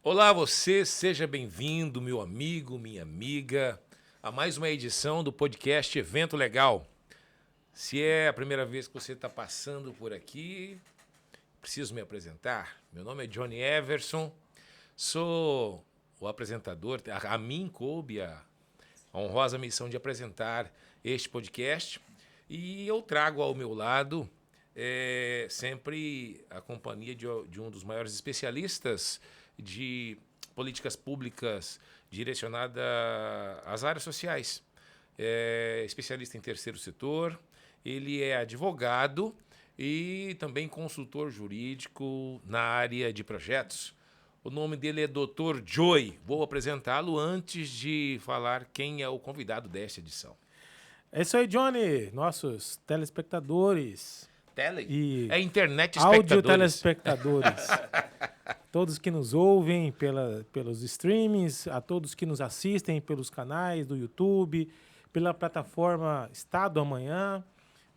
Olá, você, seja bem-vindo, meu amigo, minha amiga, a mais uma edição do podcast Evento Legal. Se é a primeira vez que você está passando por aqui, preciso me apresentar. Meu nome é Johnny Everson, sou o apresentador. A mim coube a honrosa missão de apresentar este podcast e eu trago ao meu lado sempre a companhia de um dos maiores especialistas de políticas públicas direcionada às áreas sociais. É especialista em terceiro setor, ele é advogado e também consultor jurídico na área de projetos. O nome dele é Dr. Joy. Vou apresentá-lo antes de falar quem é o convidado desta edição. É isso aí, Johnny, nossos telespectadores Tele? e É internet áudio espectadores. telespectadores, todos que nos ouvem pelos streamings, a todos que nos assistem pelos canais do YouTube, pela plataforma Estado Amanhã,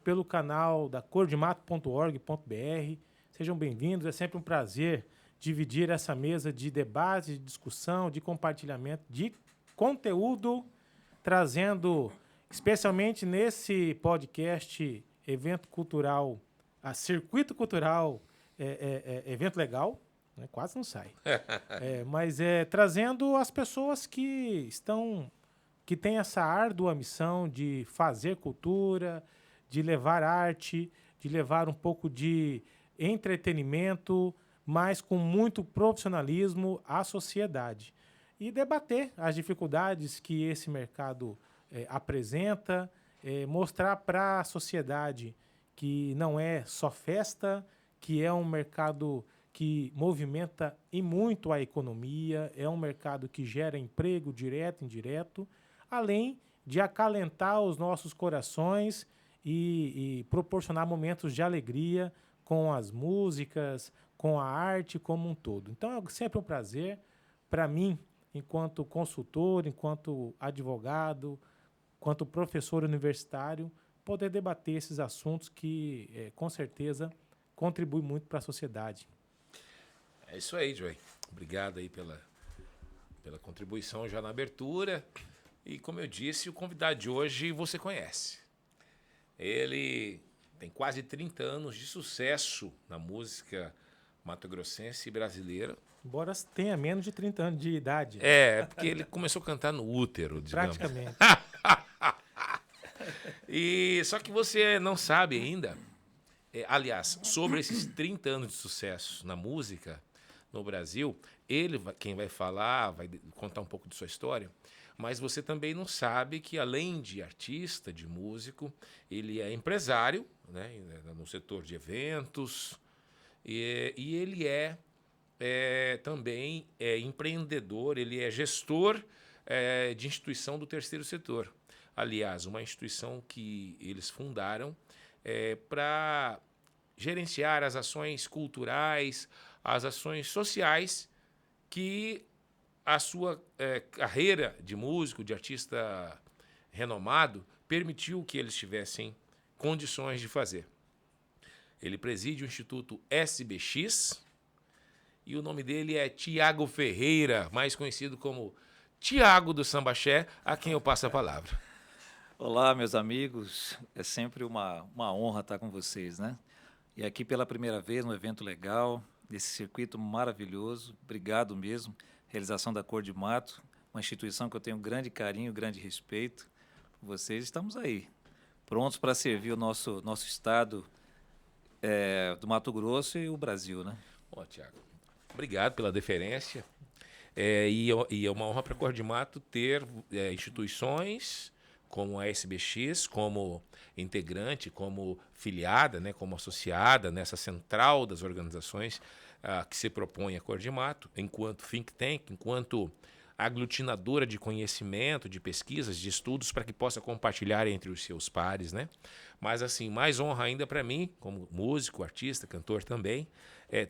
pelo canal da cordemato.org.br. Sejam bem-vindos, é sempre um prazer dividir essa mesa de debate, de discussão, de compartilhamento de conteúdo, trazendo, especialmente nesse podcast, evento cultural, circuito cultural, evento legal, né? Quase não sai. Mas trazendo as pessoas que têm essa árdua missão de fazer cultura, de levar arte, de levar um pouco de entretenimento, mas com muito profissionalismo à sociedade. E debater as dificuldades que esse mercado apresenta, mostrar para a sociedade que não é só festa, que é um mercado que movimenta e muito a economia, é um mercado que gera emprego direto e indireto, além de acalentar os nossos corações e proporcionar momentos de alegria com as músicas, com a arte como um todo. Então é sempre um prazer para mim, enquanto consultor, enquanto advogado, enquanto professor universitário, poder debater esses assuntos que, com certeza, contribuem muito para a sociedade. É isso aí, Joey. Obrigado aí pela contribuição já na abertura. E como eu disse, o convidado de hoje você conhece. Ele tem quase 30 anos de sucesso na música mato-grossense e brasileira. Embora tenha menos de 30 anos de idade. Porque ele começou a cantar no útero, digamos. Praticamente. E só que você não sabe ainda, aliás, sobre esses 30 anos de sucesso na música no Brasil, quem vai falar, vai contar um pouco de sua história, mas você também não sabe que, além de artista, de músico, ele é empresário, né, no setor de eventos, e ele também empreendedor, ele é gestor de instituição do terceiro setor. Aliás, uma instituição que eles fundaram para gerenciar as ações culturais, as ações sociais que a sua carreira de músico, de artista renomado, permitiu que eles tivessem condições de fazer. Ele preside o Instituto SBX e o nome dele é Tiago Ferreira, mais conhecido como Tiago do Sambaxé, a quem eu passo a palavra. Olá, meus amigos. É sempre uma honra estar com vocês, né? E aqui pela primeira vez, um evento legal, nesse circuito maravilhoso. Obrigado mesmo. Realização da Cor de Mato, uma instituição que eu tenho grande carinho, grande respeito por vocês. Estamos aí, prontos para servir o nosso estado do Mato Grosso e o Brasil, né? Ó, Tiago, obrigado pela deferência. E é uma honra para a Cor de Mato ter instituições como a SBX, como integrante, como filiada, né, como associada nessa central das organizações que se propõe a Cor de Mato, enquanto think tank, enquanto aglutinadora de conhecimento, de pesquisas, de estudos, para que possa compartilhar entre os seus pares, né? Mas, assim, mais honra ainda para mim, como músico, artista, cantor também,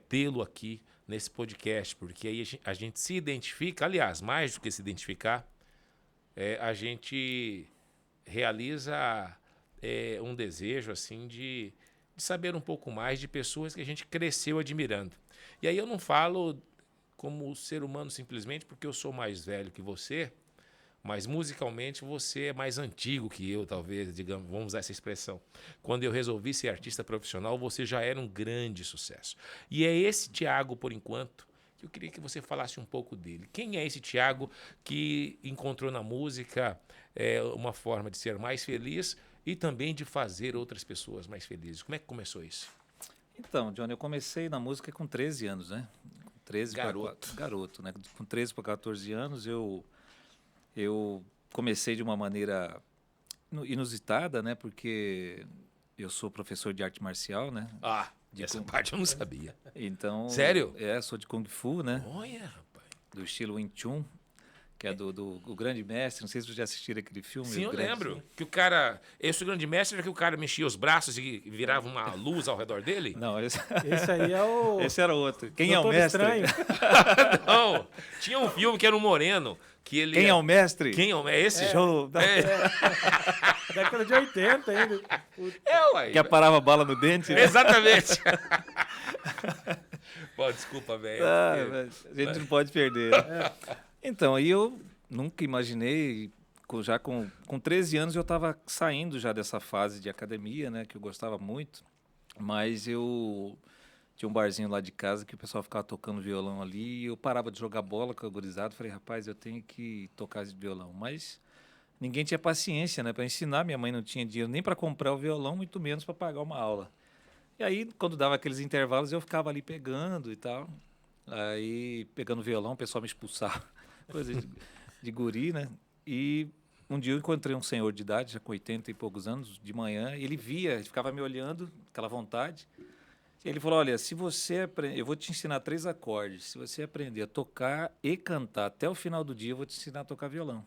tê-lo aqui nesse podcast, porque aí a gente se identifica, aliás, mais do que se identificar, a gente realiza um desejo assim de saber um pouco mais de pessoas que a gente cresceu admirando. E aí eu não falo como ser humano simplesmente porque eu sou mais velho que você, mas musicalmente você é mais antigo que eu, talvez, digamos, vamos usar essa expressão. Quando eu resolvi ser artista profissional, você já era um grande sucesso. E é esse Thiago, por enquanto, que eu queria que você falasse um pouco dele. Quem é esse Thiago que encontrou na música uma forma de ser mais feliz e também de fazer outras pessoas mais felizes? Como é que começou isso? Então, Johnny, eu comecei na música com 13 anos, né? Com 13 Garoto. Garoto, né? Com 13 para 14 anos, eu comecei de uma maneira inusitada, né? Porque eu sou professor de arte marcial, né? Ah, essa parte eu não sabia. Então, Sério? sou de Kung Fu, né? Olha, rapaz. Do estilo Wing Chun, que é o Grande Mestre. Não sei se vocês já assistiram aquele filme. Sim, eu Grande... lembro. Que o cara. Esse grande mestre era que o cara mexia os braços e virava uma luz ao redor dele? Não, Esse aí é o... esse era outro. Quem é o Doutor mestre? Estranho. Não. Tinha um filme que era um moreno. Que ele Quem é o mestre? Quem é o mestre? Esse? Show. Década de 80 ainda. Uai. Que aparava bala no dente, né? Exatamente. Pô, desculpa, velho. Mas a gente não pode perder. Então, aí eu nunca imaginei, já com 13 anos eu estava saindo já dessa fase de academia, né, que eu gostava muito, mas eu tinha um barzinho lá de casa que o pessoal ficava tocando violão ali e eu parava de jogar bola com a gurizada, falei, rapaz, eu tenho que tocar esse violão, mas ninguém tinha paciência, né, para ensinar, minha mãe não tinha dinheiro nem para comprar o violão, muito menos para pagar uma aula. E aí, quando dava aqueles intervalos, eu ficava ali pegando e tal, aí pegando violão, o pessoal me expulsava. Coisa de guri, né? E um dia eu encontrei um senhor de idade, já com 80 e poucos anos, de manhã, e ele ficava me olhando, aquela vontade. E ele falou, olha, se você eu vou te ensinar 3 acordes, se você aprender a tocar e cantar até o final do dia, eu vou te ensinar a tocar violão.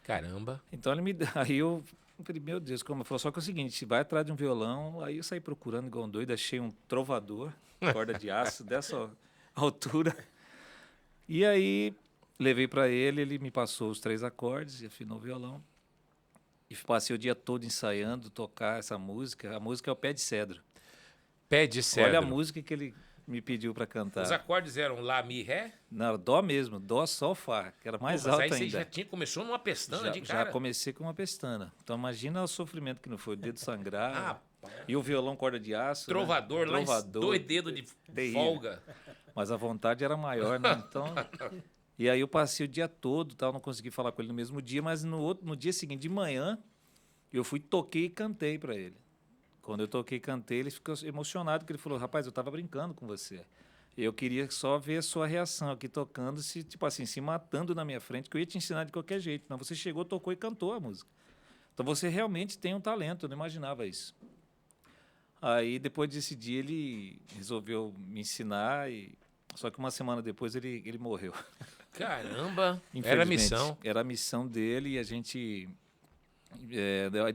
Caramba. Então aí eu falei, meu Deus, como eu falei, só que é o seguinte, vai atrás de um violão, aí eu saí procurando igual um doido, achei um trovador, corda de aço, dessa altura. E aí levei para ele, ele me passou os 3 acordes e afinou o violão. E passei o dia todo ensaiando, tocar essa música. A música é o Pé de Cedro. Pé de cedro. Olha a música que ele me pediu para cantar. Os acordes eram Lá, Mi, Ré? Não, Dó mesmo, Dó, Sol, Fá, que era mais alto aí ainda. Você já começou numa pestana de cara. Já comecei com uma pestana. Então imagina o sofrimento que não foi, o dedo sangrar. Ah, e o violão corda de aço. Trovador, né? lá em 2 dedos de folga. Mas a vontade era maior, né? Então... E aí eu passei o dia todo, tal, não consegui falar com ele no mesmo dia, mas no dia seguinte, de manhã, eu fui, toquei e cantei para ele. Quando eu toquei e cantei, ele ficou emocionado, porque ele falou, rapaz, eu estava brincando com você. Eu queria só ver a sua reação aqui tocando, tipo assim, se matando na minha frente, que eu ia te ensinar de qualquer jeito. Não, você chegou, tocou e cantou a música. Então você realmente tem um talento, eu não imaginava isso. Aí depois desse dia ele resolveu me ensinar, só que uma semana depois ele morreu. Caramba, era a missão. Era a missão dele e a gente...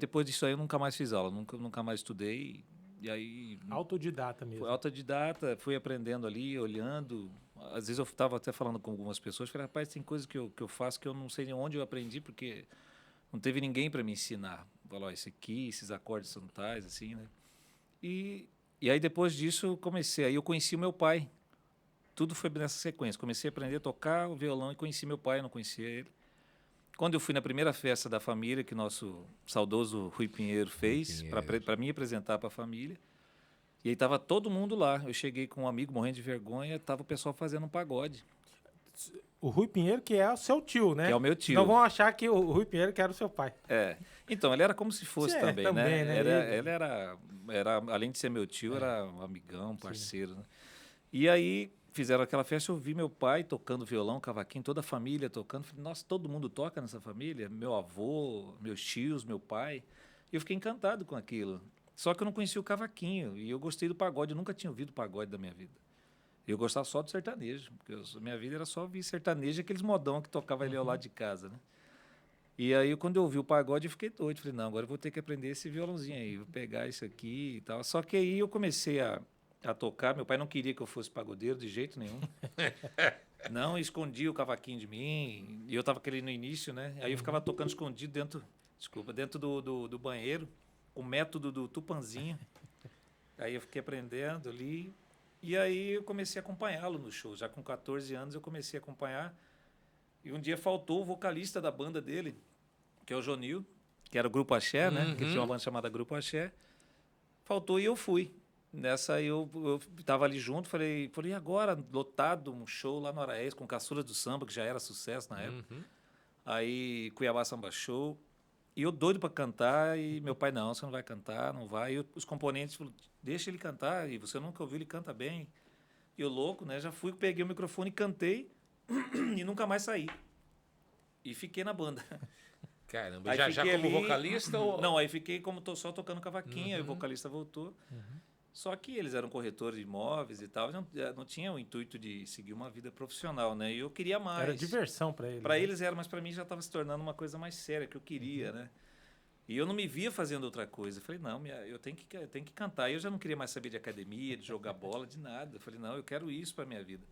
depois disso aí eu nunca mais fiz aula, nunca mais estudei. E aí, autodidata mesmo. Fui autodidata, fui aprendendo ali, olhando. Às vezes eu estava até falando com algumas pessoas, falei, rapaz, tem coisas que eu faço que eu não sei nem onde eu aprendi, porque não teve ninguém para me ensinar. Falou, esse aqui, esses acordes são tais, assim, né? E aí depois disso aí eu conheci o meu pai. Tudo foi nessa sequência. Comecei a aprender a tocar o violão e conheci meu pai, eu não conhecia ele. Quando eu fui na primeira festa da família, que nosso saudoso Rui Pinheiro fez, para me apresentar para a família, e aí estava todo mundo lá. Eu cheguei com um amigo morrendo de vergonha, estava o pessoal fazendo um pagode. O Rui Pinheiro, que é o seu tio, né? Que é o meu tio. Não vão achar que o Rui Pinheiro que era o seu pai. Então, ele era como se fosse também, né? Ele era, além de ser meu tio, era um amigão, parceiro. Né? E aí fizeram aquela festa, eu vi meu pai tocando violão, cavaquinho, toda a família tocando. Falei, nossa, todo mundo toca nessa família? Meu avô, meus tios, meu pai. E eu fiquei encantado com aquilo. Só que eu não conhecia o cavaquinho. E eu gostei do pagode. Eu nunca tinha ouvido pagode da minha vida. Eu gostava só do sertanejo. Porque minha vida era só ouvir sertanejo, aqueles modão que tocava ali ao lado de casa, né? E aí, quando eu ouvi o pagode, eu fiquei doido. Falei, não, agora eu vou ter que aprender esse violãozinho aí. Vou pegar isso aqui e tal. Só que aí eu comecei a tocar. Meu pai não queria que eu fosse pagodeiro de jeito nenhum. Não, escondia o cavaquinho de mim. E eu estava querendo no início, né? Aí eu ficava tocando escondido dentro do banheiro, o método do Tupanzinho. Aí eu fiquei aprendendo ali. E aí eu comecei a acompanhá-lo no show. Já com 14 anos eu comecei a acompanhar. E um dia faltou o vocalista da banda dele, que é o Jonil, que era o Grupo Axé, né? Que tinha uma banda chamada Grupo Axé. Faltou e eu fui. Nessa eu tava ali junto, falei, e agora, lotado, um show lá no Araés, com Caçulas do Samba, que já era sucesso na época. Aí Cuiabá Samba Show. E eu doido para cantar, e meu pai, não, você não vai cantar, não vai. E os componentes falaram, deixa ele cantar, e você nunca ouviu, ele canta bem. E eu louco, né? Já fui, peguei o microfone e cantei, e nunca mais saí. E fiquei na banda. Caramba, Aí já fiquei como ali- vocalista ou... Não, aí fiquei como só tocando cavaquinho, aí o vocalista voltou. Só que eles eram corretores de imóveis e tal, não tinham o intuito de seguir uma vida profissional, né? E eu queria mais. Era diversão para eles. Para né? eles era, mas para mim já estava se tornando uma coisa mais séria, que eu queria, né? E eu não me via fazendo outra coisa. Eu falei, não, eu tenho que cantar. E eu já não queria mais saber de academia, de jogar bola, de nada. Eu falei, não, eu quero isso para minha vida.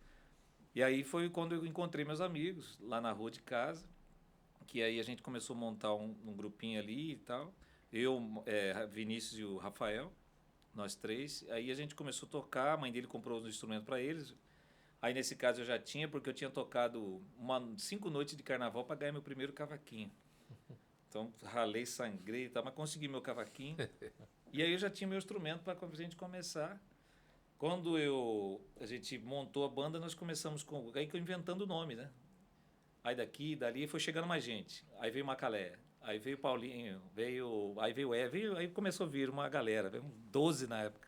E aí foi quando eu encontrei meus amigos lá na rua de casa, que aí a gente começou a montar um grupinho ali e tal. Eu, Vinícius e o Rafael, nós três. Aí a gente começou a tocar, a mãe dele comprou os instrumentos para eles. Aí nesse caso eu já tinha, porque eu tinha tocado 5 noites de carnaval para ganhar meu primeiro cavaquinho. Então ralei, sangrei e tal, mas consegui meu cavaquinho. E aí eu já tinha meu instrumento para a gente começar. Quando a gente montou a banda, nós começamos aí inventando o nome, né? Aí daqui, dali, foi chegando mais gente. Aí veio Macalé, aí veio Paulinho, aí veio aí começou a vir uma galera, veio 12 na época.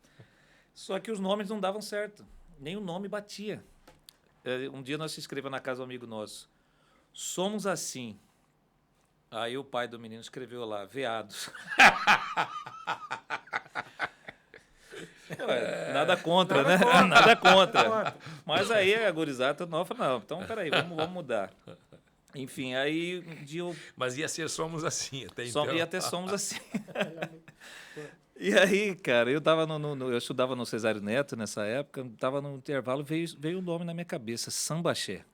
Só que os nomes não davam certo, nem o nome batia. Um dia nós se inscrevemos na casa do amigo nosso. Somos assim. Aí o pai do menino escreveu lá, veados. Ué, nada contra, né? Nada contra. Mas aí a gurizada nova falou, não, então peraí, vamos mudar. Enfim, aí um dia eu Mas ia ser Somos Assim até então. e até somos assim. E aí, cara, eu tava eu estudava no Cesário Neto nessa época, tava no intervalo, veio um nome na minha cabeça, Sambaxé.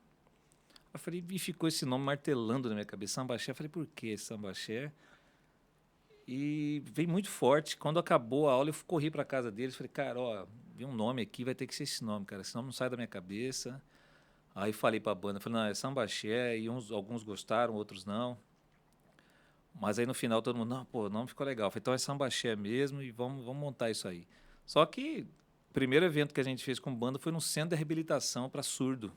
Eu falei, e ficou esse nome martelando na minha cabeça, Sambaxé. Eu falei, por que Sambaxé? E veio muito forte. Quando acabou a aula, eu corri para casa deles, falei, cara, ó, vi um nome aqui, vai ter que ser esse nome, cara, esse nome não sai da minha cabeça. Aí falei para a banda, falei, não, é Sambaxé, e alguns gostaram, outros não. Mas aí no final todo mundo, não, pô, o nome ficou legal. Eu falei, então é Sambaxé mesmo e vamos montar isso aí. Só que o primeiro evento que a gente fez com banda foi no centro de reabilitação para surdo,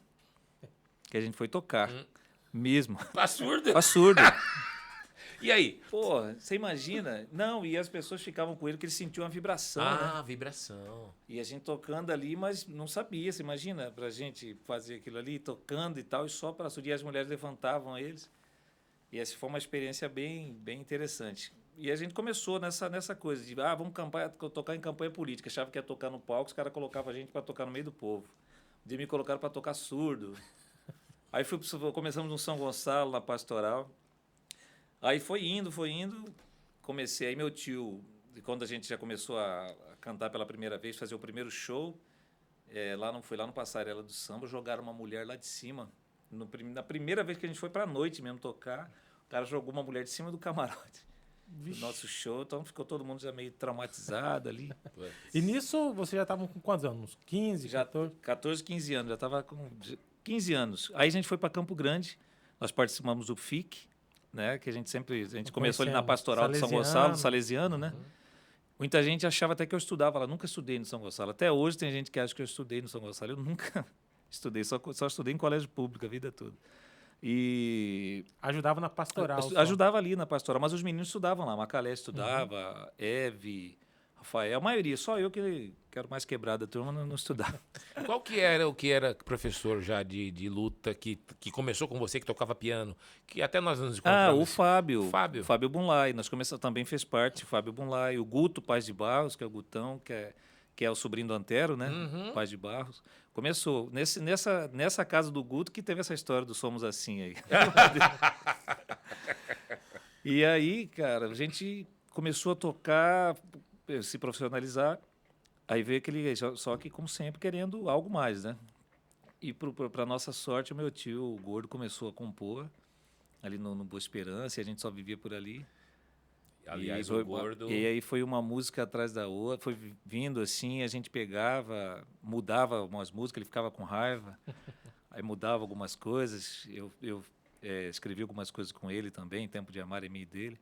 que a gente foi tocar, mesmo, Pra surdo? para surdo. E aí? Pô, você imagina? Não, e as pessoas ficavam com ele porque eles sentiam uma vibração, né? Vibração. E a gente tocando ali, mas não sabia, você imagina, pra gente fazer aquilo ali, tocando e tal, e só para surdo. E as mulheres levantavam eles. E essa foi uma experiência bem interessante. E a gente começou nessa coisa de, vamos tocar em campanha política. Achava que ia tocar no palco, os caras colocavam a gente para tocar no meio do povo. Um dia me colocaram para tocar surdo. Aí começamos no São Gonçalo, na Pastoral. Aí foi indo. Comecei, aí meu tio, quando a gente já começou a cantar pela primeira vez, fazer o primeiro show, foi lá no Passarela do Samba, jogaram uma mulher lá de cima. Na primeira vez que a gente foi para a noite mesmo tocar, o cara jogou uma mulher de cima do camarote. No nosso show, então ficou todo mundo já meio traumatizado ali. E nisso você já estava com quantos anos? 15, Já 14? 14, 15 anos, já estava com 15 anos. Aí a gente foi para Campo Grande, nós participamos do FIC, né, que a gente começou ali na Pastoral de São Gonçalo, Salesiano, né? Muita gente achava até que eu estudava lá, nunca estudei no São Gonçalo. Até hoje tem gente que acha que eu estudei no São Gonçalo, eu nunca estudei, só estudei em colégio público a vida toda. E Ajudava na pastoral. ajudava ali na Pastoral, mas os meninos estudavam lá, Macalé estudava, Eve, Rafael, a maioria, só eu que era mais quebrada a turma, não estudava. Qual que era professor já de luta que começou com você, que tocava piano, que até nós nos encontramos? O Fábio. Fábio. Fábio Bunlai. Nós começamos, também fez parte, o Fábio Bunlai. O Guto Paz de Barros, que é o Gutão, que é o sobrinho do Antero, né? Paz de Barros. Começou nessa casa do Guto que teve essa história do Somos Assim aí. E aí, cara, a gente começou a tocar, se profissionalizar. Aí veio aquele, só que como sempre, querendo algo mais, né? E para nossa sorte, o meu tio, o Gordo, começou a compor ali no Boa Esperança, e a gente só vivia por ali. Aliás, o Gordo... E aí foi uma música atrás da outra, foi vindo assim, a gente pegava, mudava umas músicas, ele ficava com raiva, aí mudava algumas coisas, eu escrevi algumas coisas com ele também, Tempo de Amar é minha e dele.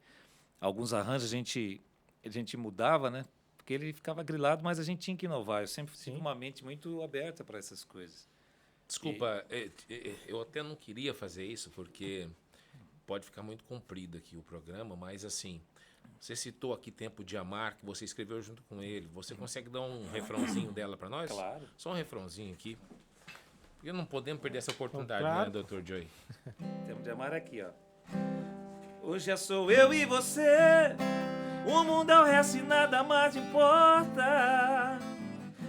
Alguns arranjos a gente mudava, né? Porque ele ficava grilado, mas a gente tinha que inovar. Eu sempre tive uma mente muito aberta para essas coisas. Desculpa, eu até não queria fazer isso, porque pode ficar muito comprido aqui o programa, mas assim, você citou aqui Tempo de Amar, que você escreveu junto com ele. Você consegue dar um refrãozinho dela para nós? Claro. Só um refrãozinho aqui. Porque não podemos perder essa oportunidade, Claro. né, Dr. Joey? Tempo de Amar aqui, ó. Hoje é sou eu e você, o mundo é o resto e nada mais importa.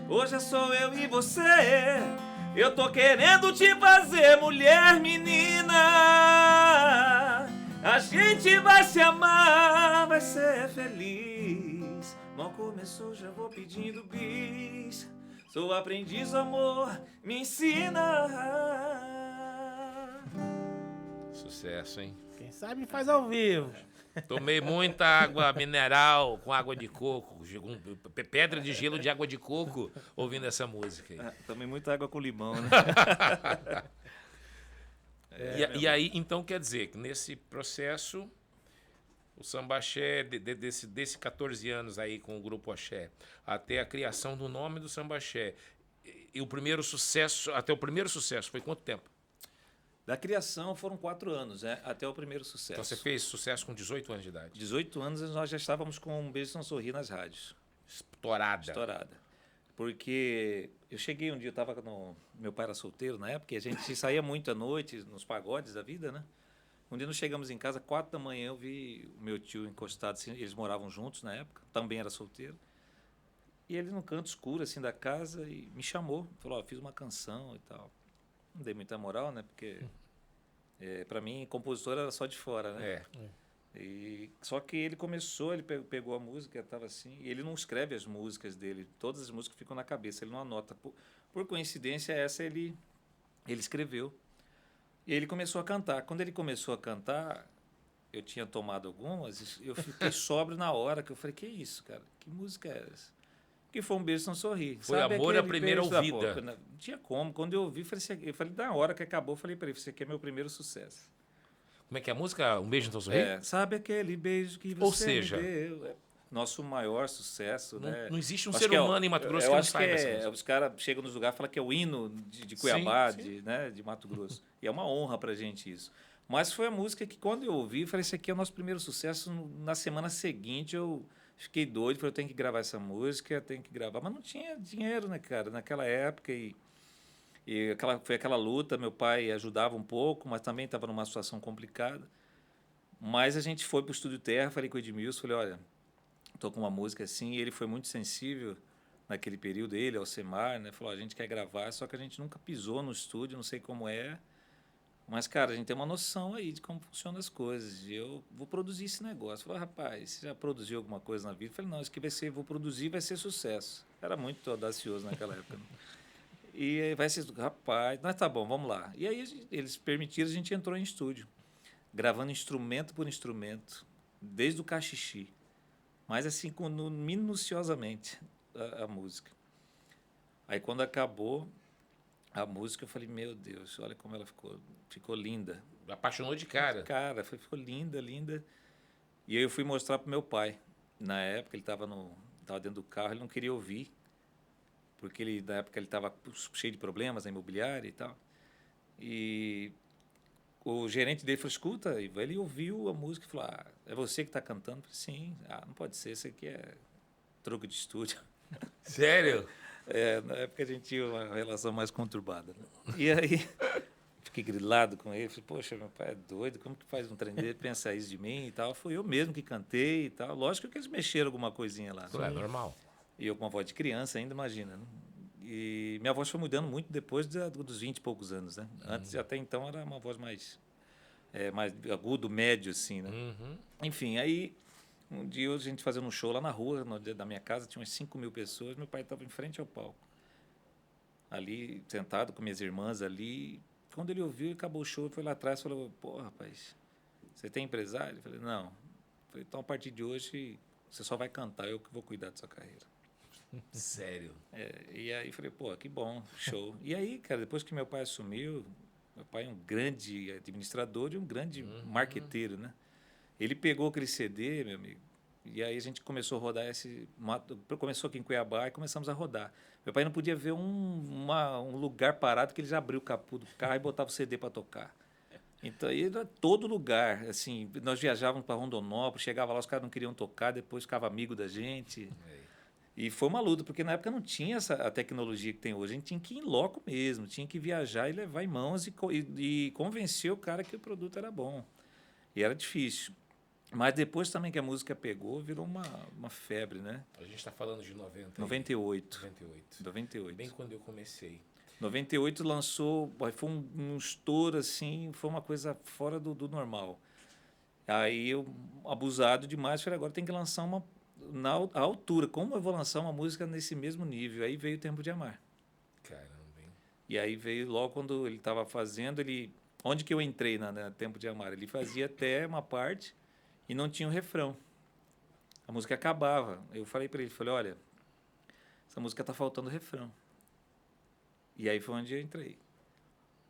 Hoje é sou eu e você, eu tô querendo te fazer mulher, menina. A gente vai se amar, vai ser feliz. Mal começou, já vou pedindo bis. Sou aprendiz, amor, me ensina. Sucesso, hein? Quem sabe faz ao vivo. Tomei muita água mineral com água de coco, pedra de gelo de água de coco, ouvindo essa música aí. Tomei muita água com limão, né? E aí, então, quer dizer que nesse processo, o Samba Axé, desse 14 anos aí com o Grupo Axé, até a criação do nome do Samba Axé, e o primeiro sucesso, até o primeiro sucesso, foi quanto tempo? Da criação foram 4 anos, né? Até o primeiro sucesso. Então você fez sucesso com 18 anos de idade. 18 anos nós já estávamos com Um Beijo Não Sorri nas rádios. Estourada. Porque eu cheguei um dia, eu estava no... Meu pai era solteiro na época, e a gente saía muito à noite, nos pagodes da vida, né? Um dia nós chegamos em casa, 4 da manhã, eu vi o meu tio encostado, assim, eles moravam juntos na época, também era solteiro. E ele num canto escuro, assim, da casa, e me chamou. Falou, ó, fiz uma canção e tal. Não dei muita moral, né? Porque, para mim, compositor era só de fora, né? Só que ele começou, ele pegou a música, estava assim, e ele não escreve as músicas dele, todas as músicas ficam na cabeça, ele não anota. Por coincidência, essa ele escreveu. E ele começou a cantar. Quando ele começou a cantar, eu tinha tomado algumas, eu fiquei sóbrio na hora, que eu falei, que isso, cara? Que música é essa? Que foi Um Beijo Não Sorri. Foi Amor à Primeira Ouvida. Não tinha como. Quando eu ouvi, eu falei, na hora que acabou, eu falei para ele, você aqui é meu primeiro sucesso. Como é que é a música? Um Beijo Não Sorri? Sabe aquele beijo que você Ou seja, me deu? Nosso maior sucesso, não, né? Não existe um Acho ser que humano em Mato Grosso que não saiba essa música. Os caras chegam nos lugares e falam que é o hino de Cuiabá, de Mato Grosso. E é uma honra pra gente isso. Mas foi a música que, quando eu ouvi, eu falei, esse aqui é o nosso primeiro sucesso. Na semana seguinte, eu fiquei doido, falei, eu tenho que gravar essa música, tenho que gravar. Mas não tinha dinheiro, né, cara? Naquela época, foi aquela luta. Meu pai ajudava um pouco, mas também estava numa situação complicada. Mas a gente foi para o Estúdio Terra, falei com o Edmilson, falei, olha, estou com uma música assim, e ele foi muito sensível naquele período, ele, Alcemar, né? Falou, a gente quer gravar, só que a gente nunca pisou no estúdio, não sei como é. Mas, cara, a gente tem uma noção aí de como funcionam as coisas. E eu vou produzir esse negócio. Falei, rapaz, você já produziu alguma coisa na vida? Eu falei, não, isso que vai ser, vou produzir, vai ser sucesso. Era muito audacioso naquela época. Né? E vai ser, rapaz, mas tá bom, vamos lá. E aí eles permitiram, a gente entrou em estúdio, gravando instrumento por instrumento, desde o cachixi. Mas assim, minuciosamente a música. Aí quando acabou a música, eu falei, meu Deus, olha como ela ficou linda. Apaixonou de cara. Cara, ficou linda, linda. E aí eu fui mostrar pro meu pai. Na época, ele estava dentro do carro, ele não queria ouvir, porque na época ele estava cheio de problemas na imobiliária e tal. E o gerente dele falou, escuta, ele ouviu a música e falou, é você que está cantando? Eu falei, sim. Não pode ser, isso aqui é truque de estúdio. Sério? Na época a gente tinha uma relação mais conturbada. Né? E aí, fiquei grilado com ele. Falei, poxa, meu pai é doido, como que faz um trem dele pensar isso de mim e tal? Fui eu mesmo que cantei e tal. Lógico que eles mexeram alguma coisinha lá. É normal. E eu com uma voz de criança ainda, imagina. Né? E minha voz foi mudando muito depois dos 20 e poucos anos. Né? Antes, até então, era uma voz mais agudo, médio, assim. Né? Enfim, aí... Um dia a gente fazendo um show lá na rua, da minha casa, tinha umas 5.000 pessoas, meu pai estava em frente ao palco. Ali, sentado com minhas irmãs ali. Quando ele ouviu, acabou o show, foi lá atrás e falou, pô, rapaz, você tem empresário? Eu falei, não, Falei, então, a partir de hoje, você só vai cantar, eu que vou cuidar da sua carreira. Sério. E aí falei, pô, que bom, show. E aí, cara, depois que meu pai assumiu, meu pai é um grande administrador e um grande marqueteiro, né? Ele pegou aquele CD, meu amigo, e aí a gente começou a rodar começou aqui em Cuiabá e começamos a rodar. Meu pai não podia ver um lugar parado que ele já abriu o capô do carro e botava o CD para tocar. Então, aí era todo lugar, assim, nós viajávamos para Rondonópolis, chegava lá, os caras não queriam tocar, depois ficava amigo da gente. E foi uma luta, porque na época não tinha a tecnologia que tem hoje. A gente tinha que ir em loco mesmo, tinha que viajar e levar em mãos e convencer o cara que o produto era bom. E era difícil. Mas depois também que a música pegou, virou uma febre, né? A gente está falando de 98. 98. 98. Bem quando eu comecei. 98 lançou, foi um estouro, assim, foi uma coisa fora do normal. Aí eu, abusado demais, falei, agora tem que lançar na altura. Como eu vou lançar uma música nesse mesmo nível? Aí veio o Tempo de Amar. Caramba, hein? E aí veio logo quando ele estava fazendo, onde que eu entrei na Tempo de Amar? Ele fazia até uma parte e não tinha o refrão. A música acabava. Eu falei para ele, olha, essa música está faltando refrão. E aí foi onde eu entrei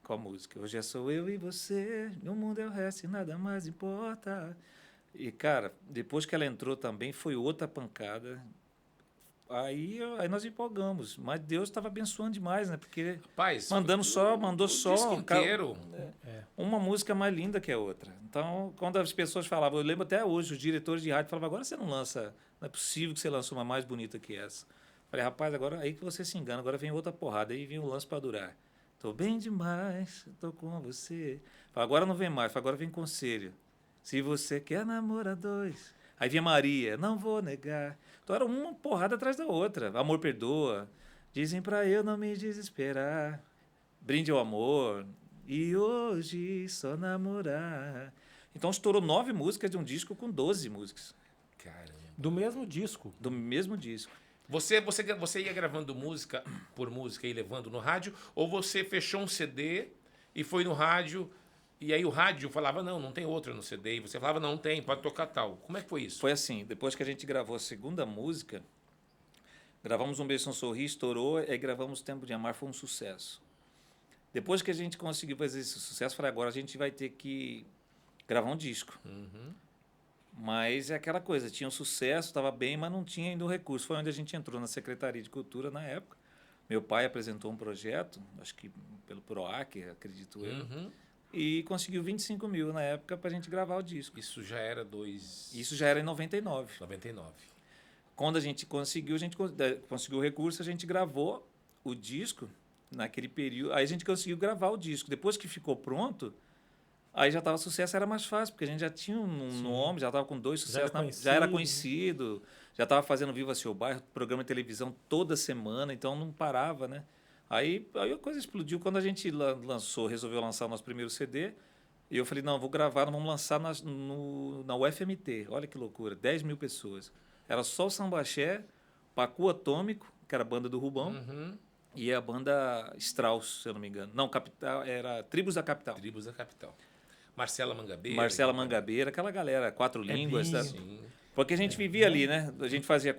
com a música. Hoje é só eu e você, no mundo é o resto e nada mais importa. E, cara, depois que ela entrou também, foi outra pancada. Aí nós empolgamos. Mas Deus estava abençoando demais, né? Porque Rapaz, mandou só disco inteiro. uma música mais linda que a outra. Então, quando as pessoas falavam, eu lembro até hoje, os diretores de rádio falavam, agora você não lança, não é possível que você lançou uma mais bonita que essa. Falei, rapaz, agora aí que você se engana, agora vem outra porrada, aí vem um lance para durar. Tô bem demais, tô com você. Falei, agora não vem mais, agora vem conselho. Se você quer namorar dois. Aí vinha Maria, não vou negar. Então era uma porrada atrás da outra. Amor perdoa. Dizem pra eu não me desesperar. Brinde ao amor. E hoje só namorar. Então estourou 9 músicas de um disco com 12 músicas. Caramba. Do mesmo disco. Do mesmo disco. Você ia gravando música por música e levando no rádio? Ou você fechou um CD e foi no rádio... E aí o rádio falava, não tem outra no CD. E você falava, não tem, pode tocar tal. Como é que foi isso? Foi assim, depois que a gente gravou a segunda música, gravamos Um Beijo, Sem Sorrir, estourou, aí gravamos Tempo de Amar, foi um sucesso. Depois que a gente conseguiu fazer esse sucesso, falei, agora a gente vai ter que gravar um disco. Mas é aquela coisa, tinha um sucesso, estava bem, mas não tinha ainda o recurso. Foi onde a gente entrou na Secretaria de Cultura na época. Meu pai apresentou um projeto, acho que pelo PROAC, acredito eu. E conseguiu 25 mil na época para a gente gravar o disco. Isso já era Isso já era em 99. 99. Quando a gente conseguiu o recurso, a gente gravou o disco naquele período. Aí a gente conseguiu gravar o disco. Depois que ficou pronto, aí já estava sucesso, era mais fácil, porque a gente já tinha um nome, já estava com 2 sucessos, já era conhecido, já estava fazendo Viva Seu Bairro, programa de televisão toda semana, então não parava, né? Aí a coisa explodiu quando a gente resolveu lançar o nosso primeiro CD. E eu falei, não, vou gravar, nós vamos lançar na UFMT. Olha que loucura, 10 mil pessoas. Era só o Sambaxé, Pacu Atômico, que era a banda do Rubão, e a banda Strauss, se eu não me engano. Não, Capital, era Tribos da Capital. Tribos da Capital. Marcela Mangabeira. Marcela Mangabeira, aquela galera, 4 línguas. Sim. Porque a gente vivia ali, né? A gente fazia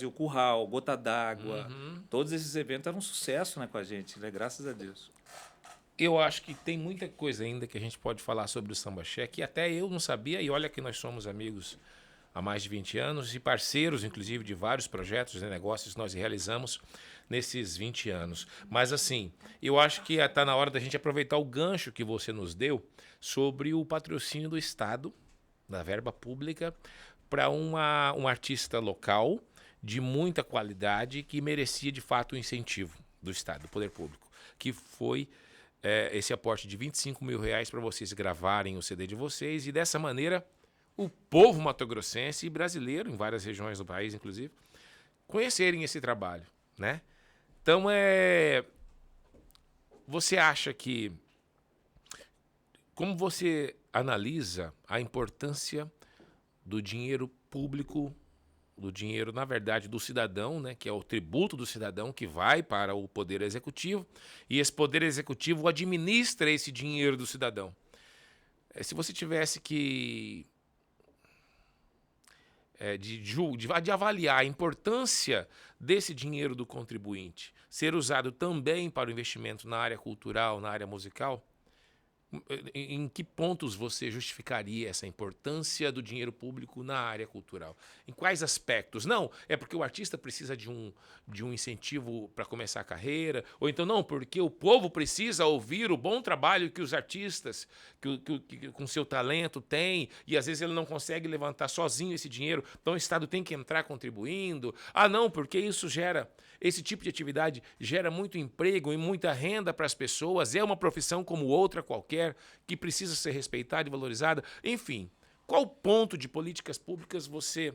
o Curral, Gota d'Água. Todos esses eventos eram um sucesso, né, com a gente, né? Graças a Deus. Eu acho que tem muita coisa ainda que a gente pode falar sobre o Sambaxé, que até eu não sabia, e olha que nós somos amigos há mais de 20 anos e parceiros, inclusive, de vários projetos e negócios que nós realizamos nesses 20 anos. Mas, assim, eu acho que está na hora da gente aproveitar o gancho que você nos deu sobre o patrocínio do Estado, da verba pública, para um artista local de muita qualidade que merecia, de fato, o incentivo do Estado, do poder público, que foi esse aporte de R$25 mil para vocês gravarem o CD de vocês e, dessa maneira, o povo matogrossense e brasileiro, em várias regiões do país, inclusive, conhecerem esse trabalho, né? Então, você acha que... Como você analisa a importância do dinheiro público, do dinheiro, na verdade, do cidadão, né, que é o tributo do cidadão que vai para o Poder Executivo, e esse Poder Executivo administra esse dinheiro do cidadão? Se você tivesse que de avaliar a importância desse dinheiro do contribuinte ser usado também para o investimento na área cultural, na área musical? Em que pontos você justificaria essa importância do dinheiro público na área cultural? Em quais aspectos? Não, é porque o artista precisa de um incentivo para começar a carreira, ou então não, porque o povo precisa ouvir o bom trabalho que os artistas, que com seu talento têm, e às vezes ele não consegue levantar sozinho esse dinheiro, então o Estado tem que entrar contribuindo. Ah, não, porque esse tipo de atividade gera muito emprego e muita renda para as pessoas, é uma profissão como outra qualquer, que precisa ser respeitada e valorizada. Enfim, qual ponto de políticas públicas você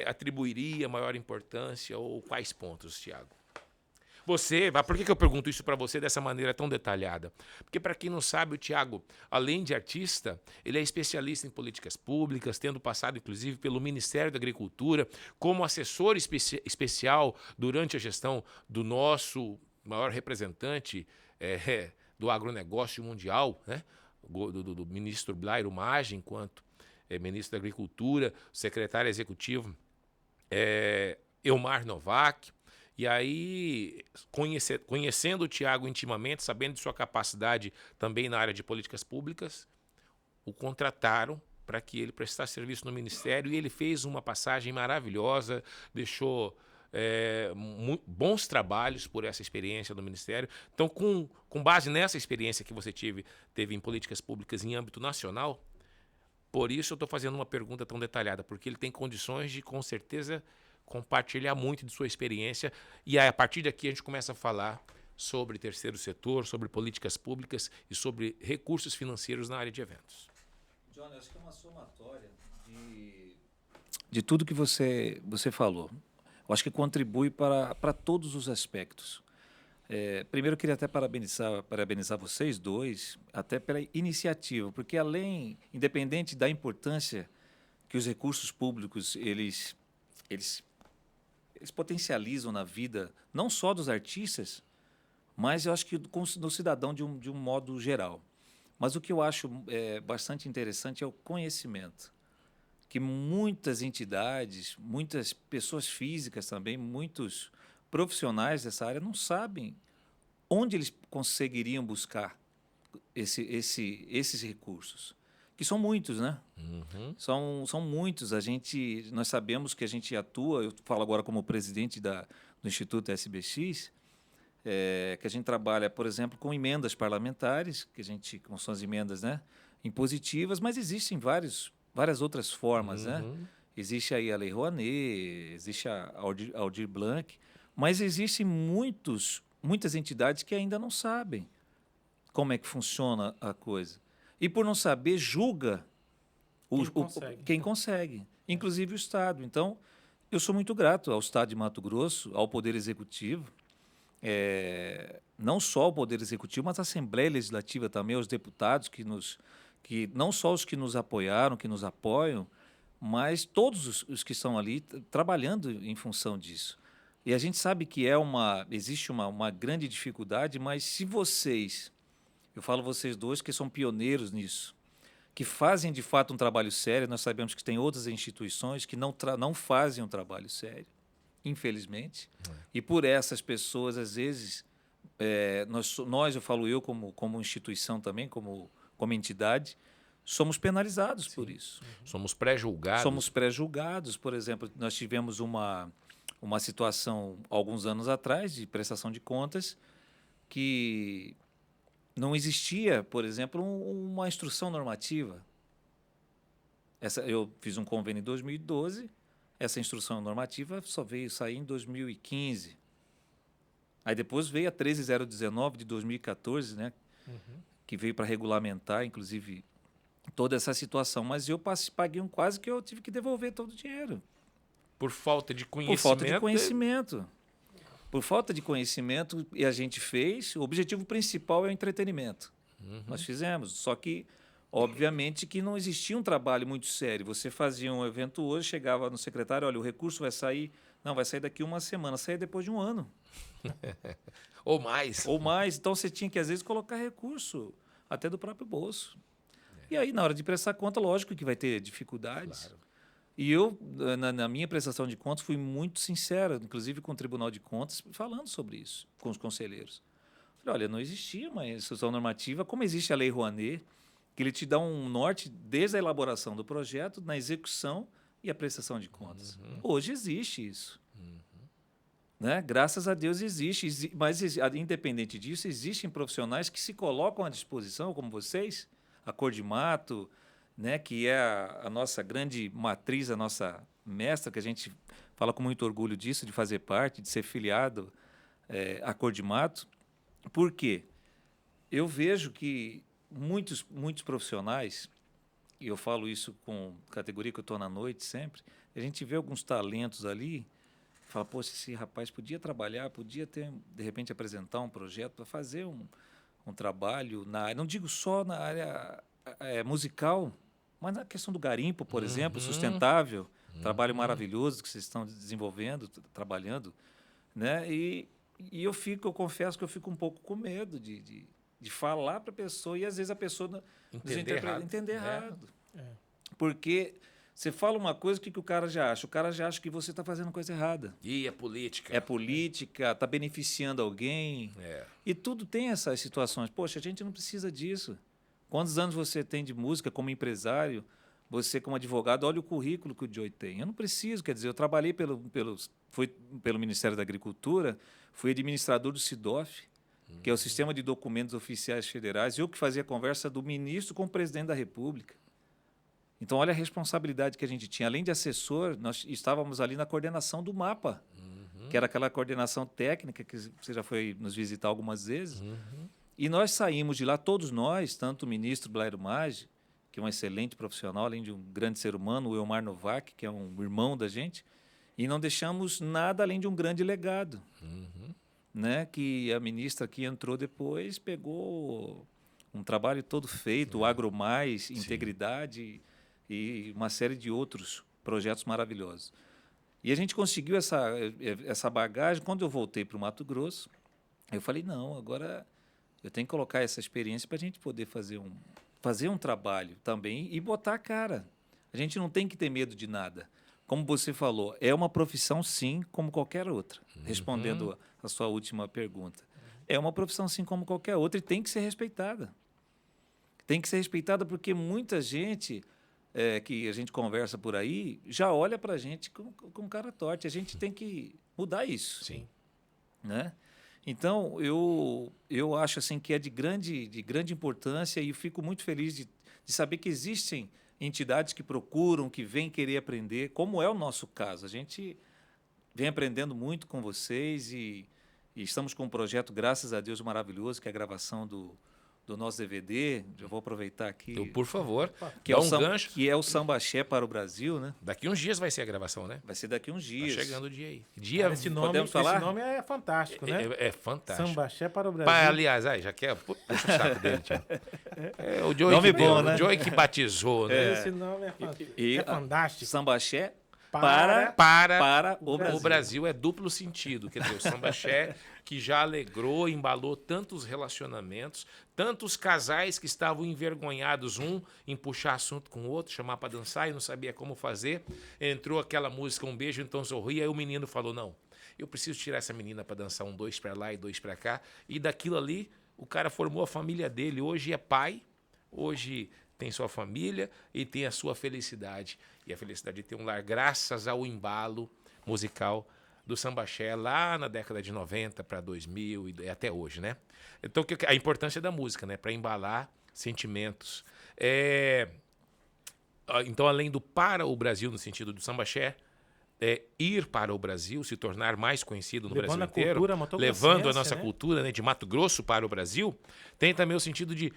atribuiria maior importância, ou quais pontos, Tiago? Por que eu pergunto isso para você dessa maneira tão detalhada? Porque, para quem não sabe, o Tiago, além de artista, ele é especialista em políticas públicas, tendo passado, inclusive, pelo Ministério da Agricultura, como assessor especial durante a gestão do nosso maior representante do agronegócio mundial, né? do ministro Blairo Maggi, enquanto ministro da Agricultura, secretário executivo Elmar Novak. E aí, conhecendo o Tiago intimamente, sabendo de sua capacidade também na área de políticas públicas, o contrataram para que ele prestasse serviço no Ministério, e ele fez uma passagem maravilhosa, deixou bons trabalhos por essa experiência no Ministério. Então, com base nessa experiência que você teve em políticas públicas em âmbito nacional, por isso eu estou fazendo uma pergunta tão detalhada, porque ele tem condições de, com certeza, compartilhar muito de sua experiência, e aí, a partir daqui a gente começa a falar sobre terceiro setor, sobre políticas públicas e sobre recursos financeiros na área de eventos. John, acho que é uma somatória de tudo que você falou. Eu acho que contribui para todos os aspectos. Primeiro, eu queria até parabenizar vocês dois, até pela iniciativa, porque independente da importância que os recursos públicos eles potencializam na vida, não só dos artistas, mas eu acho que do cidadão de um modo geral. Mas o que eu acho bastante interessante é o conhecimento, que muitas entidades, muitas pessoas físicas também, muitos profissionais dessa área não sabem onde eles conseguiriam buscar esses recursos, que são muitos, né? Uhum. São muitos. Nós sabemos que a gente atua, eu falo agora como presidente do Instituto SBX, que a gente trabalha, por exemplo, com emendas parlamentares, com são as emendas, né, impositivas, mas existem várias outras formas, né? Existe aí a Lei Rouanet, existe a Aldir Blanc, mas existem muitas entidades que ainda não sabem como é que funciona a coisa. E, por não saber, julga quem consegue, inclusive o Estado. Então, eu sou muito grato ao Estado de Mato Grosso, ao Poder Executivo, não só ao Poder Executivo, mas à Assembleia Legislativa também, aos deputados que não só os que nos apoiaram, que nos apoiam, mas todos os que estão ali trabalhando em função disso. E a gente sabe que existe uma grande dificuldade, mas se eu falo vocês dois que são pioneiros nisso, que fazem de fato um trabalho sério, nós sabemos que tem outras instituições que não fazem um trabalho sério, infelizmente, e por essas pessoas, às vezes, eu falo eu como instituição também, como entidade, somos penalizados por isso. Somos pré-julgados. Por exemplo, nós tivemos uma situação, alguns anos atrás, de prestação de contas, que não existia, por exemplo, uma instrução normativa. Eu fiz um convênio em 2012, essa instrução normativa só veio sair em 2015. Aí depois veio a 13019 de 2014, né, que veio para regulamentar, inclusive, toda essa situação. Mas eu paguei quase que eu tive que devolver todo o dinheiro. Por falta de conhecimento. Por falta de conhecimento, e a gente fez. O objetivo principal é o entretenimento. Nós fizemos. Só que, obviamente, que não existia um trabalho muito sério. Você fazia um evento hoje, chegava no secretário, olha, o recurso vai sair. Não, vai sair daqui uma semana. Saía depois de um ano. Ou mais. Então, você tinha que, às vezes, colocar recurso até do próprio bolso. E aí, na hora de prestar conta, lógico que vai ter dificuldades. Claro. E eu, na minha prestação de contas, fui muito sincero, inclusive com o Tribunal de Contas, falando sobre isso, com os conselheiros. Falei, olha, não existia uma instrução normativa, como existe a Lei Rouanet, que ele te dá um norte desde a elaboração do projeto, na execução e a prestação de contas. Hoje existe isso. Né? Graças a Deus existe, mas independente disso, existem profissionais que se colocam à disposição, como vocês, a Cor de Mato, né? Que é a nossa grande matriz, a nossa mestra, que a gente fala com muito orgulho disso, de fazer parte, de ser filiado à Cor de Mato. Por quê? Eu vejo que muitos profissionais, e eu falo isso com categoria que eu estou na noite sempre, a gente vê alguns talentos ali, fala, poxa, esse rapaz podia trabalhar, podia ter, de repente, apresentar um projeto para fazer um trabalho na área, não digo só na área musical, mas na questão do garimpo, por exemplo, sustentável, trabalho maravilhoso que vocês estão desenvolvendo, trabalhando, né? E eu confesso que eu fico um pouco com medo de falar para a pessoa e às vezes a pessoa entender errado. Porque você fala uma coisa, o que o cara já acha? O cara já acha que você está fazendo coisa errada. E é política. É política, está beneficiando alguém. E tudo tem essas situações. Poxa, a gente não precisa disso. Quantos anos você tem de música como empresário? Você, como advogado, olha o currículo que o Joey tem. Eu não preciso, quer dizer, eu trabalhei fui pelo Ministério da Agricultura, fui administrador do SIDOF, que é o Sistema de Documentos Oficiais Federais, eu que fazia a conversa do ministro com o presidente da República. Então, olha a responsabilidade que a gente tinha. Além de assessor, nós estávamos ali na coordenação do MAPA, que era aquela coordenação técnica que você já foi nos visitar algumas vezes. E nós saímos de lá, todos nós, tanto o ministro Blairo Maggi, que é um excelente profissional, além de um grande ser humano, o Elmar Novak, que é um irmão da gente, e não deixamos nada além de um grande legado. Né? Que a ministra que entrou depois pegou um trabalho todo feito, o Agro Mais, Integridade e uma série de outros projetos maravilhosos. E a gente conseguiu essa bagagem. Quando eu voltei para o Mato Grosso, eu falei, não, agora eu tenho que colocar essa experiência para a gente poder fazer um trabalho também e botar a cara. A gente não tem que ter medo de nada. Como você falou, é uma profissão, sim, como qualquer outra. Respondendo a sua última pergunta. É uma profissão, sim, como qualquer outra e tem que ser respeitada. Tem que ser respeitada porque muita gente que a gente conversa por aí já olha para a gente com cara torta. A gente tem que mudar isso. Sim. Né? Então, eu acho assim, que é de grande importância e eu fico muito feliz de saber que existem entidades que procuram, que vêm querer aprender, como é o nosso caso. A gente vem aprendendo muito com vocês e estamos com um projeto, graças a Deus, maravilhoso, que é a gravação do nosso DVD. Já vou aproveitar aqui. Então, por favor, que dá é um gancho. Que é o Sambaxé para o Brasil, né? Daqui uns dias vai ser a gravação, né? Vai ser daqui uns dias. Tá chegando o dia aí. Esse nome é fantástico, né? É fantástico. Sambaxé para o Brasil. Aliás, já quer... Puxa o saco dele, tio. O Joey nome bom, né? O Joey que batizou, né? Esse nome é fantástico. Sambaxé para o Brasil. O Brasil é duplo sentido. Quer dizer, o Sambaxé que já alegrou, embalou tantos relacionamentos, tantos casais que estavam envergonhados, um em puxar assunto com o outro, chamar para dançar e não sabia como fazer. Entrou aquela música, Um Beijo, Então Sorri, aí o menino falou, não, eu preciso tirar essa menina para dançar 1, 2 para lá e 2 para cá. E daquilo ali, o cara formou a família dele. Hoje é pai, hoje tem sua família e tem a sua felicidade. E a felicidade de ter um lar graças ao embalo musical do Sambaxé lá na década de 90 para 2000 e até hoje, né? Então, a importância da música, né? Para embalar sentimentos. Então, além do para o Brasil, no sentido do Sambaxé, ir para o Brasil, se tornar mais conhecido no Brasil inteiro, levando a nossa cultura, né, de Mato Grosso para o Brasil, tem também o sentido de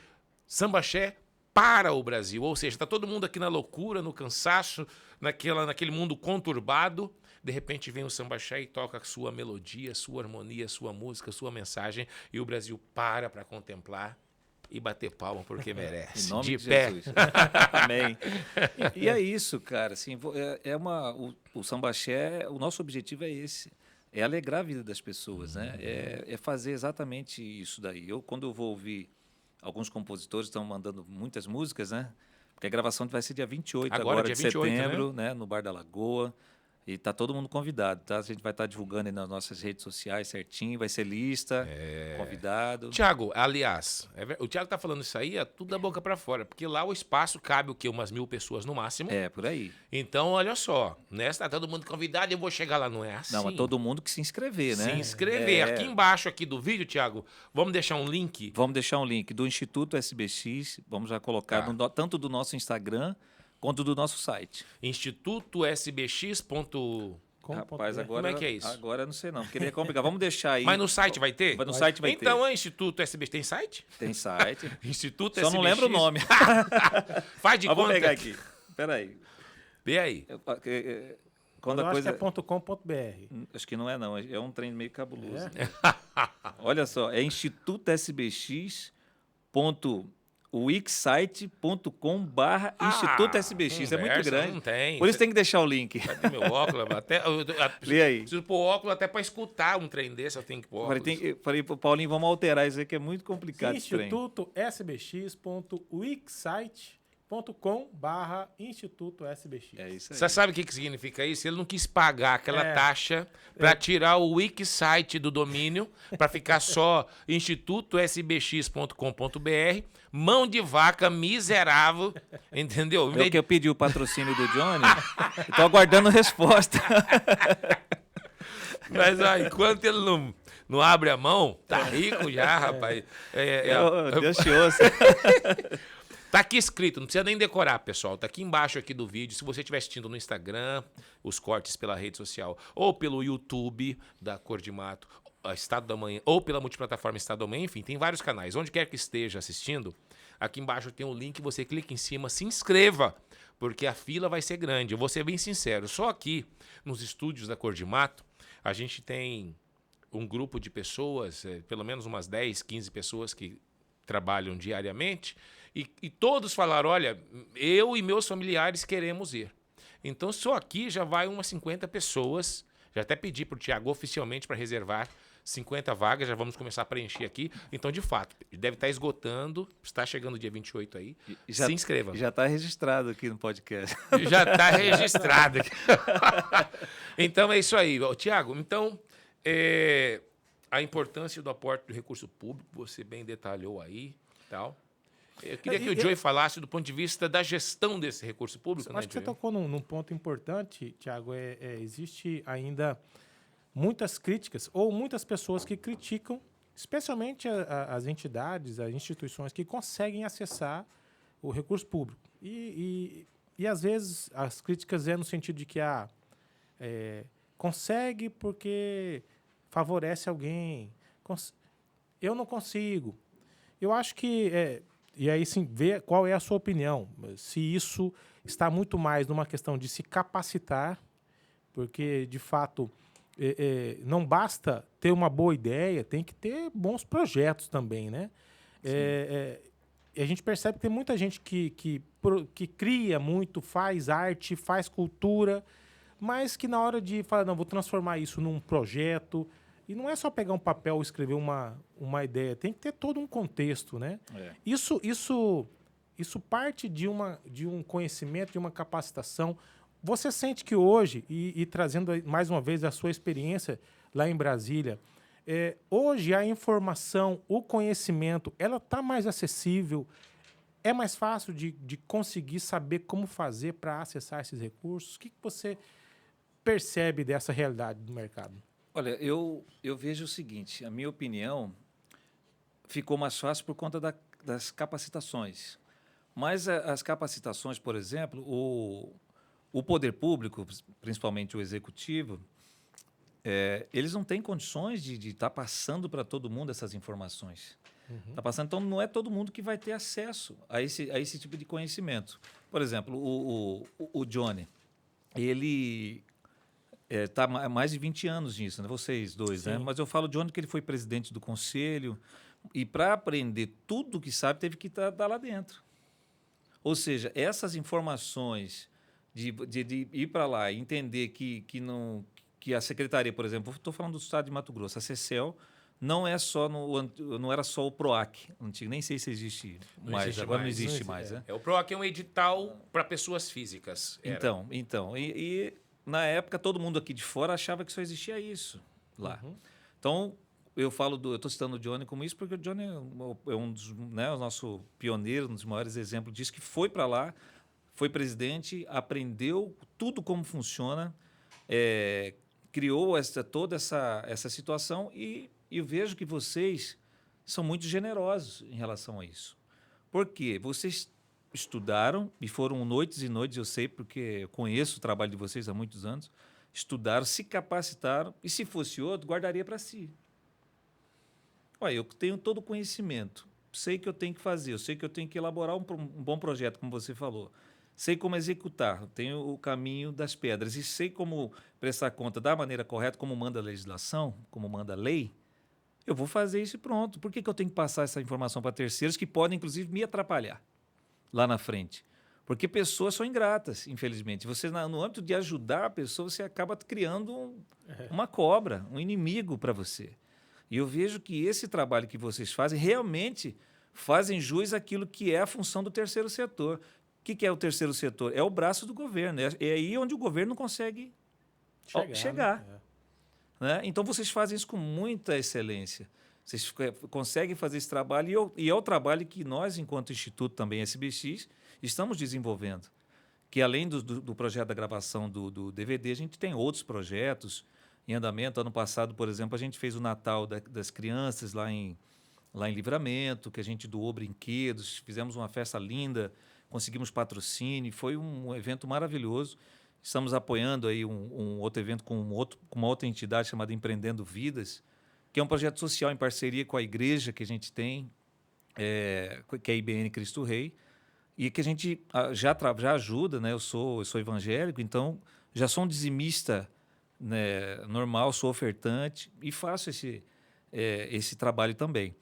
Sambaxé para o Brasil, ou seja, está todo mundo aqui na loucura, no cansaço, naquele mundo conturbado, de repente vem o Sambaxé e toca a sua melodia, sua harmonia, sua música, sua mensagem, e o Brasil para contemplar e bater palma porque merece. Em nome de pé. Jesus. Amém. E é isso, cara. Assim, o Sambaxé, o nosso objetivo é esse. É alegrar a vida das pessoas, né? É fazer exatamente isso daí. Quando eu vou ouvir, alguns compositores estão mandando muitas músicas, né? Porque a gravação vai ser dia 28 Agora, agora dia de 28, setembro, né? No Bar da Lagoa. E está todo mundo convidado, tá? A gente vai estar divulgando aí nas nossas redes sociais certinho, vai ser lista, convidado. Tiago, aliás, o Tiago tá falando isso aí, é tudo da boca para fora, porque lá o espaço cabe o quê? Umas 1000 pessoas no máximo. É, por aí. Então, olha só, né? Tá todo mundo convidado e eu vou chegar lá, não é assim. Não, é todo mundo que se inscrever, né? Se inscrever. É. Aqui embaixo aqui do vídeo, Tiago, vamos deixar um link. Vamos deixar um link do Instituto SBX, vamos já colocar Tá. tanto do nosso Instagram quanto do nosso site. institutosbx. Rapaz, agora, Como é que é isso? Agora eu não sei não, porque é complicado. Vamos deixar aí. Mas no site vai ter? No site vai então, ter. o Instituto SBX tem site? Tem site. Instituto Só SBX. não lembro o nome. Faz de Mas conta. vou pegar aqui. Espera aí. Vê aí. Quando Eu a coisa... acho que é .com.br. Acho que não é não, é um trem meio cabuloso. Olha só, é institutosbx.wixsite.com/institutosbx. É muito conversa, grande. não tem. Por isso tem que deixar o link. Cadê meu óculos? Lê aí. Preciso pôr óculos até para escutar um trem desse, eu tenho que pôr óculos. Falei pro Paulinho, vamos alterar isso aí que é muito complicado esse trem. institutosbx.wixsite.com/institutosbx. É isso aí. Você sabe o que significa isso? Ele não quis pagar aquela taxa para tirar o wiki-site do domínio, para ficar só institutosbx.com.br, mão de vaca miserável, entendeu? Eu que eu pedi o patrocínio do Johnny, estou aguardando resposta. Mas ó, enquanto ele não abre a mão, tá rico já, rapaz. Deus te ouça. Tá aqui escrito, não precisa nem decorar, pessoal. Tá aqui embaixo aqui do vídeo. Se você estiver assistindo no Instagram, os cortes pela rede social, ou pelo YouTube da Cor de Mato, Estado da Manhã, ou pela multiplataforma Estado da Manhã, enfim, tem vários canais. Onde quer que esteja assistindo, aqui embaixo tem um link, você clica em cima, se inscreva, porque a fila vai ser grande. Eu vou ser bem sincero, só aqui nos estúdios da Cor de Mato, a gente tem um grupo de pessoas, pelo menos umas 10, 15 pessoas que trabalham diariamente, e todos falaram, olha, eu e meus familiares queremos ir. Então, só aqui já vai umas 50 pessoas. Já até pedi para o Tiago oficialmente para reservar 50 vagas, já vamos começar a preencher aqui. Então, de fato, deve estar esgotando, está chegando o dia 28 aí. Se inscreva. Já está registrado aqui no podcast. Já está registrado. Então, é isso aí. Tiago, então, a importância do aporte do recurso público, você bem detalhou aí e tal. Eu queria que o Joey falasse do ponto de vista da gestão desse recurso público. Acho que você tocou num ponto importante, Tiago. Existe ainda muitas críticas, ou muitas pessoas que criticam, especialmente as entidades, as instituições que conseguem acessar o recurso público. E às vezes, as críticas no sentido de que consegue porque favorece alguém. Eu não consigo. Eu acho que... E aí, sim, ver qual é a sua opinião. Se isso está muito mais numa questão de se capacitar, porque, de fato, não basta ter uma boa ideia, tem que ter bons projetos também, né? E a gente percebe que tem muita gente que cria muito, faz arte, faz cultura, mas que na hora de falar, não, vou transformar isso num projeto... E não é só pegar um papel e escrever uma ideia, tem que ter todo um contexto, né? Isso parte de um conhecimento, de uma capacitação. Você sente que hoje, e trazendo mais uma vez a sua experiência lá em Brasília, hoje a informação, o conhecimento, ela está mais acessível, é mais fácil de conseguir saber como fazer para acessar esses recursos? O que você percebe dessa realidade do mercado? Olha, eu vejo o seguinte, a minha opinião ficou mais fácil por conta das capacitações. Mas as capacitações, por exemplo, o poder público, principalmente o executivo, eles não têm condições de estar passando para todo mundo essas informações. Tá passando, então não é todo mundo que vai ter acesso a esse tipo de conhecimento. Por exemplo, o Johnny, ele... Está há mais de 20 anos nisso, né? Vocês dois, né? Mas eu falo de onde que ele foi presidente do conselho e para aprender tudo que sabe teve que estar lá dentro. Ou seja, essas informações de ir para lá e entender que a secretaria, por exemplo, estou falando do estado de Mato Grosso, a CECEL não é só não era só o PROAC antigo, nem sei se existe mais, existe agora mais, não existe não mais, existe, né? O PROAC é um edital para pessoas físicas. Era. Então, e na época todo mundo aqui de fora achava que só existia isso lá. Uhum. Então, eu estou citando o Johnny como isso porque o Johnny é um dos, né, o nosso pioneiro, um dos maiores exemplos disso, que foi para lá, foi presidente, aprendeu tudo como funciona, criou toda essa situação e eu vejo que vocês são muito generosos em relação a isso. Por quê? Vocês estudaram e foram noites e noites, eu sei porque eu conheço o trabalho de vocês há muitos anos, estudaram, se capacitaram e se fosse outro, guardaria para si. Olha, eu tenho todo o conhecimento, sei que eu tenho que fazer, eu sei que eu tenho que elaborar um bom projeto, como você falou. Sei como executar, tenho o caminho das pedras e sei como prestar conta da maneira correta, como manda a legislação, como manda a lei. Eu vou fazer isso e pronto. Por que eu tenho que passar essa informação para terceiros que podem, inclusive, me atrapalhar lá na frente? Porque pessoas são ingratas, infelizmente. Você, no âmbito de ajudar a pessoa, você acaba criando uma cobra, um inimigo para você. E eu vejo que esse trabalho que vocês fazem realmente fazem jus àquilo que é a função do terceiro setor. O que é o terceiro setor? É o braço do governo. É aí onde o governo não consegue chegar. Né? Então, vocês fazem isso com muita excelência. Vocês conseguem fazer esse trabalho e é o trabalho que nós, enquanto Instituto também SBX, estamos desenvolvendo. Que além do projeto da gravação do DVD, a gente tem outros projetos em andamento. Ano passado, por exemplo, a gente fez o Natal das crianças lá em Livramento, que a gente doou brinquedos, fizemos uma festa linda, conseguimos patrocínio, foi um evento maravilhoso. Estamos apoiando aí um outro evento com uma outra entidade chamada Empreendendo Vidas, que é um projeto social em parceria com a igreja que a gente tem, que é a IBN Cristo Rei, e que a gente já ajuda, né? Eu sou evangélico, então já sou um dizimista, né, normal, sou ofertante e faço esse trabalho também.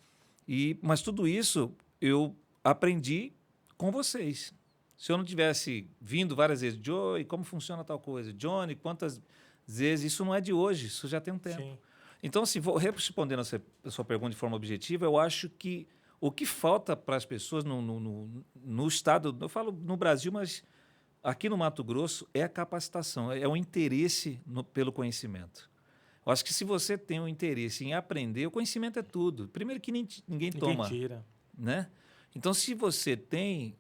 Mas tudo isso eu aprendi com vocês. Se eu não tivesse vindo várias vezes, Joey, como funciona tal coisa? Johnny, quantas vezes? Isso não é de hoje, isso já tem um tempo. Sim. Então, assim, respondendo a sua pergunta de forma objetiva, eu acho que o que falta para as pessoas no estado, eu falo no Brasil, mas aqui no Mato Grosso, é a capacitação, é o interesse pelo conhecimento. Eu acho que se você tem um interesse em aprender, o conhecimento é tudo. Primeiro que ninguém toma. Tira. Né? Então, se você tem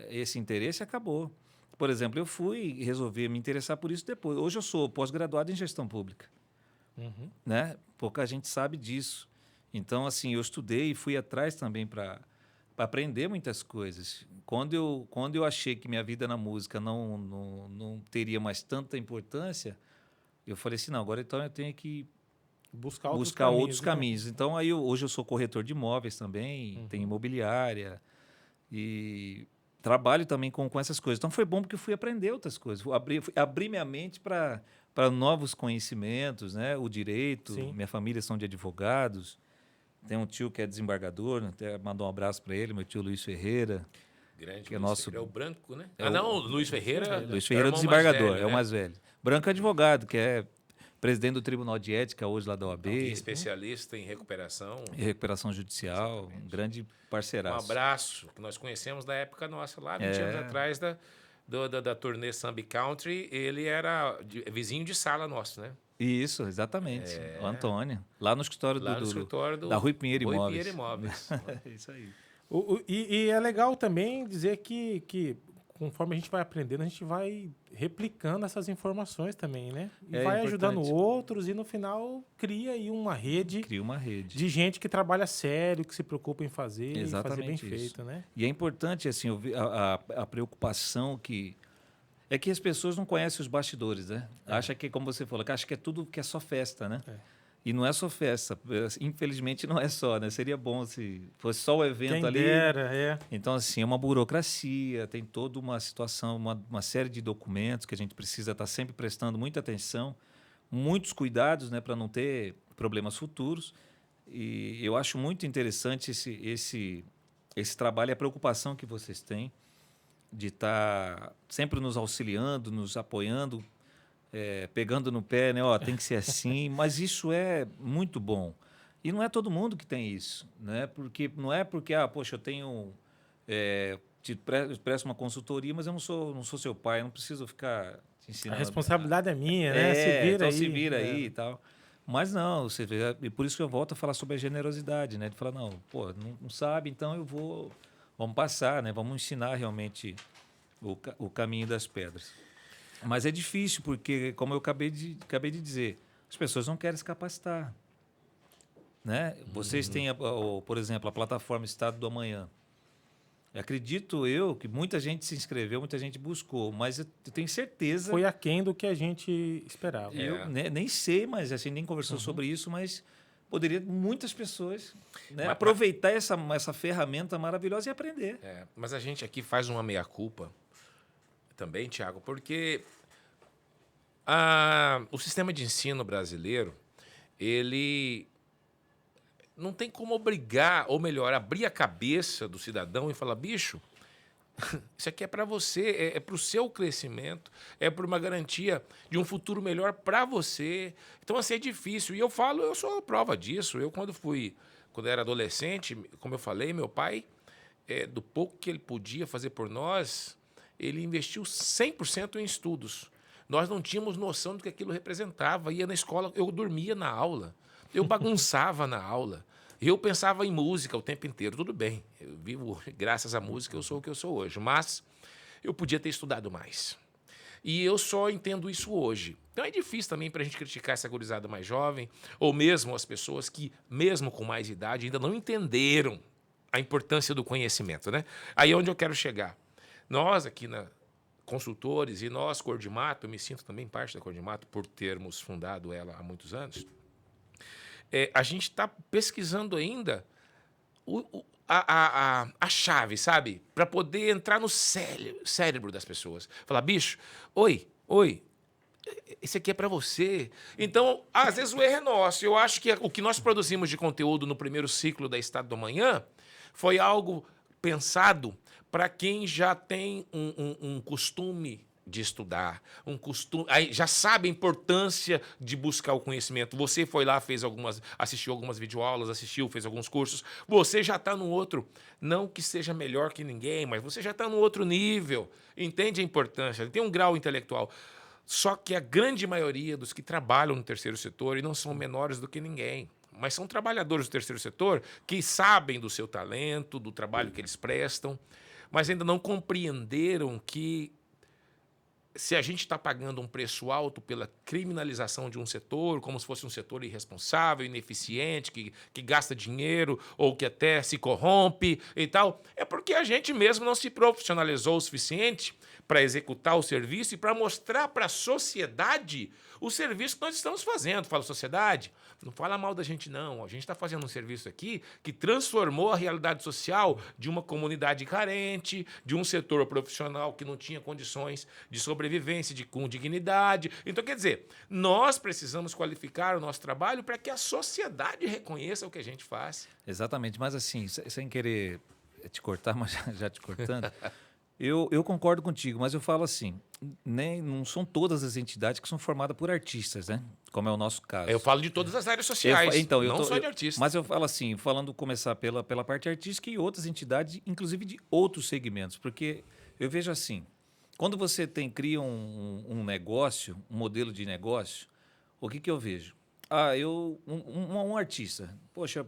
esse interesse, acabou. Por exemplo, eu fui resolver me interessar por isso depois. Hoje eu sou pós-graduado em gestão pública. Uhum. Né? Pouca gente sabe disso. Então, assim, eu estudei e fui atrás também para aprender muitas coisas. Quando eu achei que minha vida na música não teria mais tanta importância, eu falei assim, não, agora então eu tenho que buscar outros caminhos. Então, hoje eu sou corretor de imóveis também, tenho imobiliária e trabalho também com essas coisas. Então, foi bom porque eu fui aprender outras coisas. Fui abrir minha mente para novos conhecimentos, né? O direito, Sim. minha família são de advogados. Tem um tio que é desembargador, até mandou um abraço para ele, meu tio Luiz Ferreira. Grande que é Luiz nosso... Ferreira, é o branco, né? não, Luiz Ferreira. Luiz Ferreira é o desembargador, é o mais velho. Branco é advogado, que é presidente do Tribunal de Ética hoje lá da OAB. E especialista em recuperação. E recuperação judicial, um grande parceiraço. Um abraço, que nós conhecemos da época nossa, lá 20 anos atrás, da turnê Samba Country. Ele era vizinho de sala nosso, né? Isso, exatamente. O Antônio. Lá no escritório, da Rui Pinheiro Imóveis. Isso aí. E é legal também dizer que conforme a gente vai aprendendo, a gente vai replicando essas informações também, né? E vai ajudando outros e no final cria aí uma rede. Cria uma rede. De gente que trabalha sério, que se preocupa em fazer e fazer bem feito, né? E é importante, assim, a preocupação que... É que as pessoas não conhecem os bastidores, né? Acha que, como você falou, acha que é tudo que é só festa, né? E não é só festa. Infelizmente, não é só, né? Seria bom se fosse só o evento. Quem ali. Dera. Então, assim, é uma burocracia, tem toda uma situação, uma série de documentos que a gente precisa estar sempre prestando muita atenção, muitos cuidados, né, para não ter problemas futuros. E eu acho muito interessante esse trabalho e a preocupação que vocês têm de estar sempre nos auxiliando, nos apoiando, pegando no pé, né? Ó, tem que ser assim, mas isso é muito bom. E não é todo mundo que tem isso, né? Porque não é porque, poxa, eu tenho presto uma consultoria, mas eu não sou seu pai, eu não preciso ficar te A ensinando. responsabilidade é minha, né? Se vira então aí. se vira aí e tal. Mas não, você vê, e por isso que eu volto a falar sobre a generosidade, né? De falar, não, pô, não sabe, então vamos passar, né? Vamos ensinar realmente o caminho das pedras. Mas é difícil, porque, como eu acabei de dizer, as pessoas não querem se capacitar. Né? Vocês têm, por exemplo, a plataforma Estado do Amanhã. Acredito eu que muita gente se inscreveu, muita gente buscou, mas eu tenho certeza... Foi aquém do que a gente esperava. Eu nem sei, mas assim, nem conversou sobre isso, mas poderia muitas pessoas, né, aproveitar essa ferramenta maravilhosa e aprender. Mas a gente aqui faz uma meia-culpa também, Tiago, porque o sistema de ensino brasileiro, ele não tem como obrigar, ou melhor, abrir a cabeça do cidadão e falar, bicho, isso aqui é para você, é para o seu crescimento, é por uma garantia de um futuro melhor para você. Então, assim, é difícil. E eu sou a prova disso. Eu, quando era adolescente, como eu falei, meu pai, do pouco que ele podia fazer por nós, ele investiu 100% em estudos. Nós não tínhamos noção do que aquilo representava. Ia na escola, eu dormia na aula, eu bagunçava na aula. Eu pensava em música o tempo inteiro. Tudo bem, eu vivo, graças à música, eu sou o que eu sou hoje. Mas eu podia ter estudado mais. E eu só entendo isso hoje. Então é difícil também para a gente criticar essa gurizada mais jovem, ou mesmo as pessoas que, mesmo com mais idade, ainda não entenderam a importância do conhecimento, né? Aí é onde eu quero chegar. Nós aqui na Consultores e nós, Cordimato, eu me sinto também parte da Cordimato por termos fundado ela há muitos anos, a gente está pesquisando ainda a chave, sabe? Para poder entrar no cérebro das pessoas. Falar, bicho, oi, esse aqui é para você. Então, às vezes o erro é nosso. Eu acho que o que nós produzimos de conteúdo no primeiro ciclo da Estado do Amanhã foi algo pensado para quem já tem um costume de estudar, aí já sabe a importância de buscar o conhecimento. Você foi lá, assistiu algumas videoaulas, fez alguns cursos. Você já está no outro, não que seja melhor que ninguém, mas você já está no outro nível, entende a importância, tem um grau intelectual. Só que a grande maioria dos que trabalham no terceiro setor, e não são menores do que ninguém, mas são trabalhadores do terceiro setor que sabem do seu talento, do trabalho que eles prestam, mas ainda não compreenderam que se a gente está pagando um preço alto pela criminalização de um setor, como se fosse um setor irresponsável, ineficiente, que gasta dinheiro ou que até se corrompe e tal, é porque a gente mesmo não se profissionalizou o suficiente para executar o serviço e para mostrar para a sociedade o serviço que nós estamos fazendo. Fala, sociedade, não fala mal da gente, não. A gente está fazendo um serviço aqui que transformou a realidade social de uma comunidade carente, de um setor profissional que não tinha condições de sobrevivência, com dignidade. Então, quer dizer, nós precisamos qualificar o nosso trabalho para que a sociedade reconheça o que a gente faz. Exatamente, mas assim, sem querer te cortar, mas já te cortando... Eu concordo contigo, mas eu falo assim, não são todas as entidades que são formadas por artistas, né? Como é o nosso caso. Eu falo de todas as áreas sociais, não só de artistas. Mas eu falo assim, começar pela parte artística e outras entidades, inclusive de outros segmentos, porque eu vejo assim, quando você cria um negócio, um modelo de negócio, o que eu vejo? Um artista, poxa,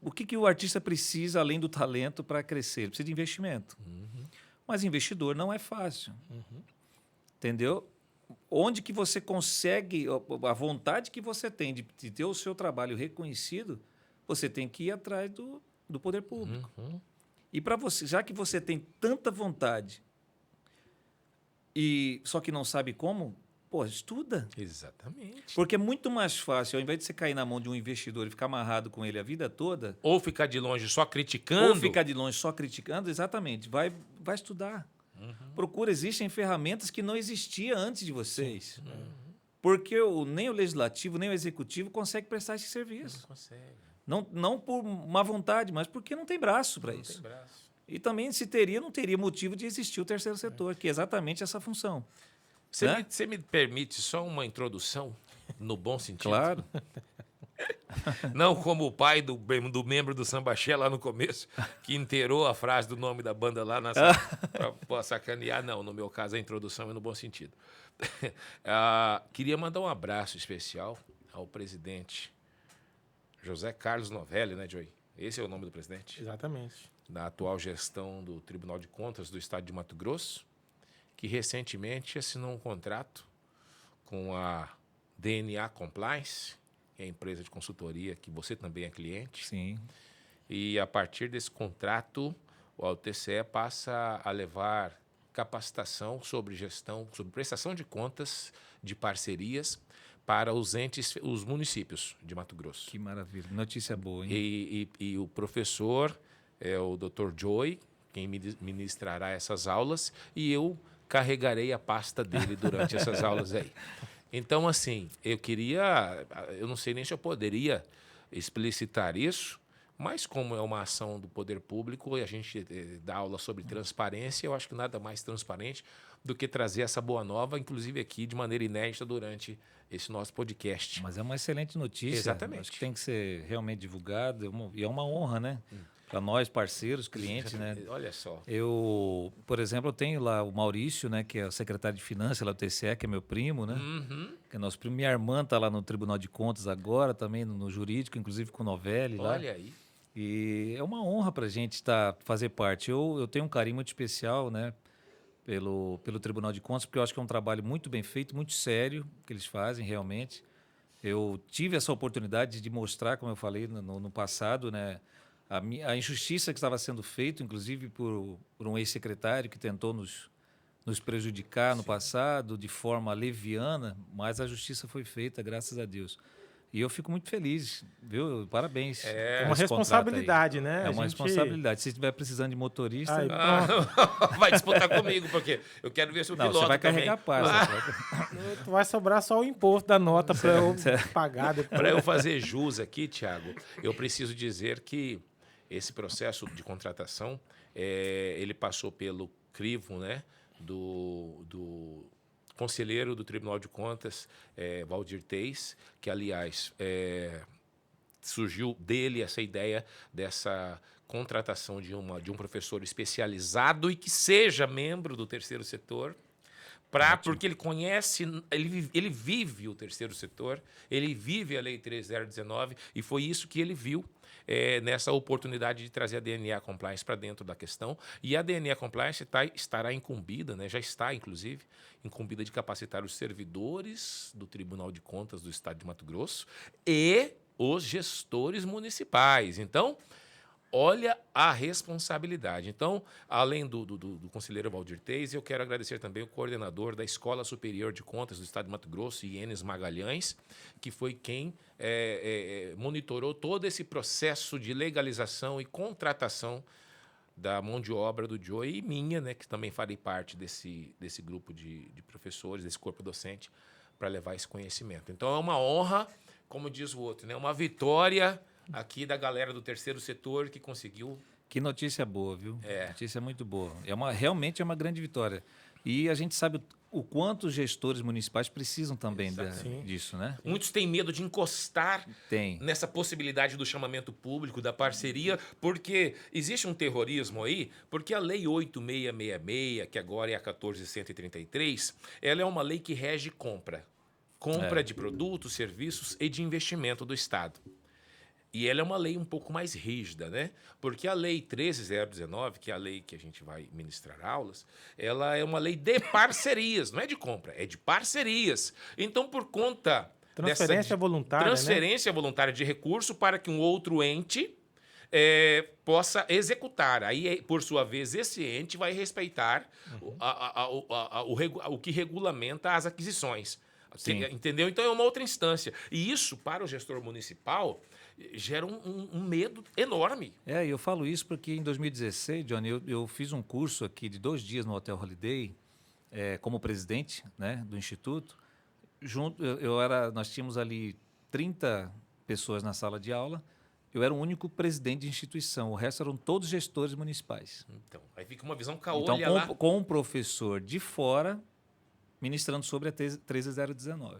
o que o artista precisa além do talento para crescer? Ele precisa de investimento. Mas investidor não é fácil. Entendeu? Onde que você consegue, a vontade que você tem de ter o seu trabalho reconhecido, você tem que ir atrás do poder público. E para você, já que você tem tanta vontade, só que não sabe como, estuda. Exatamente. Porque é muito mais fácil, ao invés de você cair na mão de um investidor e ficar amarrado com ele a vida toda... Ou ficar de longe só criticando. Exatamente. Vai estudar. Procura, existem ferramentas que não existiam antes de vocês. Porque nem o legislativo, nem o executivo consegue prestar esse serviço. Não consegue. Não por má vontade, mas porque não tem braço para isso. Não tem braço. E também, não teria motivo de existir o terceiro setor, que é exatamente essa função. Você me permite só uma introdução, no bom sentido? Claro. Não como o pai do membro do Sambaxé lá no começo, que inteirou a frase do nome da banda lá para sacanear. Não, no meu caso a introdução é no bom sentido. Queria mandar um abraço especial ao presidente José Carlos Novelli, né, Joey? Esse é o nome do presidente? Exatamente. Da atual gestão do Tribunal de Contas do Estado de Mato Grosso, que recentemente assinou um contrato com a DNA Compliance, que é a empresa de consultoria que você também é cliente. Sim. E a partir desse contrato, o TCE passa a levar capacitação sobre gestão, sobre prestação de contas de parcerias para os municípios de Mato Grosso. Que maravilha. Notícia boa, hein? E o professor é o Dr. Joey, quem ministrará essas aulas, e eu carregarei a pasta dele durante essas aulas aí. Então, assim, eu não sei nem se eu poderia explicitar isso, mas como é uma ação do poder público e a gente dá aula sobre transparência, eu acho que nada mais transparente do que trazer essa boa nova, inclusive aqui de maneira inédita durante esse nosso podcast. Mas é uma excelente notícia. Exatamente. Acho que tem que ser realmente divulgado, e é uma honra, né? Para nós, parceiros, clientes, né? Olha só. Por exemplo, eu tenho lá o Maurício, né, que é o secretário de Finanças lá do TCE, que é meu primo, né? Que é nosso primo. Minha irmã está lá no Tribunal de Contas agora, também no jurídico, inclusive com o Novelli lá. Olha aí. E é uma honra para a gente fazer parte. Eu tenho um carinho muito especial, né, pelo Tribunal de Contas, porque eu acho que é um trabalho muito bem feito, muito sério que eles fazem realmente. Eu tive essa oportunidade de mostrar, como eu falei no passado, né, a injustiça que estava sendo feita, inclusive por um ex-secretário que tentou nos prejudicar no passado de forma leviana, mas a justiça foi feita, graças a Deus. E eu fico muito feliz, viu? Parabéns. É uma responsabilidade, né? É uma responsabilidade. Se estiver precisando de motorista... Vai disputar comigo, porque eu quero ver se o piloto você vai também. carregar a pasta. Vai sobrar só o imposto da nota para eu pagar depois. Para eu fazer jus aqui, Thiago, eu preciso dizer que esse processo de contratação, ele passou pelo crivo, né, do conselheiro do Tribunal de Contas, Valdir Teis, que, aliás, surgiu dele essa ideia dessa contratação de um professor especializado e que seja membro do terceiro setor, porque ele conhece, ele vive o terceiro setor, ele vive a Lei 13019 e foi isso que ele viu nessa oportunidade de trazer a DNA Compliance para dentro da questão. E a DNA Compliance estará incumbida, né, já está, inclusive, incumbida de capacitar os servidores do Tribunal de Contas do Estado de Mato Grosso e os gestores municipais. Então, olha a responsabilidade. Então, além do conselheiro Valdir Teis, eu quero agradecer também o coordenador da Escola Superior de Contas do Estado de Mato Grosso, Ienes Magalhães, que foi quem monitorou todo esse processo de legalização e contratação da mão de obra do Joey e minha, né, que também farei parte desse grupo de professores, desse corpo docente, para levar esse conhecimento. Então, é uma honra, como diz o outro, né, uma vitória aqui da galera do terceiro setor que conseguiu. Que notícia boa, viu? Notícia muito boa. Realmente é uma grande vitória. E a gente sabe o quanto os gestores municipais precisam também disso, né? Muitos têm medo de encostar nessa possibilidade do chamamento público, da parceria, porque existe um terrorismo aí, porque a Lei 8666, que agora é a 14133, ela é uma lei que rege compra de produtos, serviços e de investimento do Estado. E ela é uma lei um pouco mais rígida, né? Porque a Lei 13019, que é a lei que a gente vai ministrar aulas, ela é uma lei de parcerias, não é de compra, é de parcerias. Então, por conta transferência voluntária, transferência voluntária de recurso para que um outro ente possa executar. Aí, por sua vez, esse ente vai respeitar o que regulamenta as aquisições. Sim. Entendeu? Então, é uma outra instância. E isso, para o gestor municipal, gera um medo enorme. Eu falo isso porque em 2016, Johnny, eu fiz um curso aqui de 2 dias no Hotel Holiday, como presidente, né, do Instituto. Nós tínhamos ali 30 pessoas na sala de aula. Eu era o único presidente de instituição, o resto eram todos gestores municipais. Então, aí fica uma visão caolha então, lá. Com um professor de fora, ministrando sobre a 13019.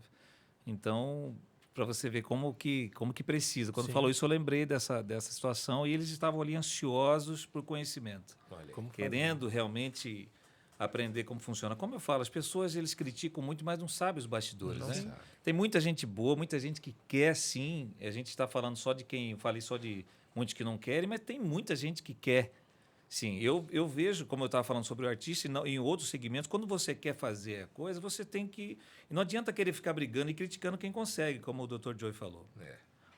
Então, para você ver como que precisa. Quando Sim. falou isso, eu lembrei dessa situação e eles estavam ali ansiosos por conhecimento, Olha, Como querendo realmente aprender como funciona. Como eu falo, as pessoas eles criticam muito, mas não sabem os bastidores, Não né? sabe. Tem muita gente boa, muita gente que quer sim. A gente está falando só de quem, eu falei só de muitos que não querem, mas tem muita gente que quer. Sim, eu vejo, como eu estava falando sobre o artista, e em outros segmentos, quando você quer fazer a coisa, você tem que. E não adianta querer ficar brigando e criticando quem consegue, como o Dr. Joey falou. É.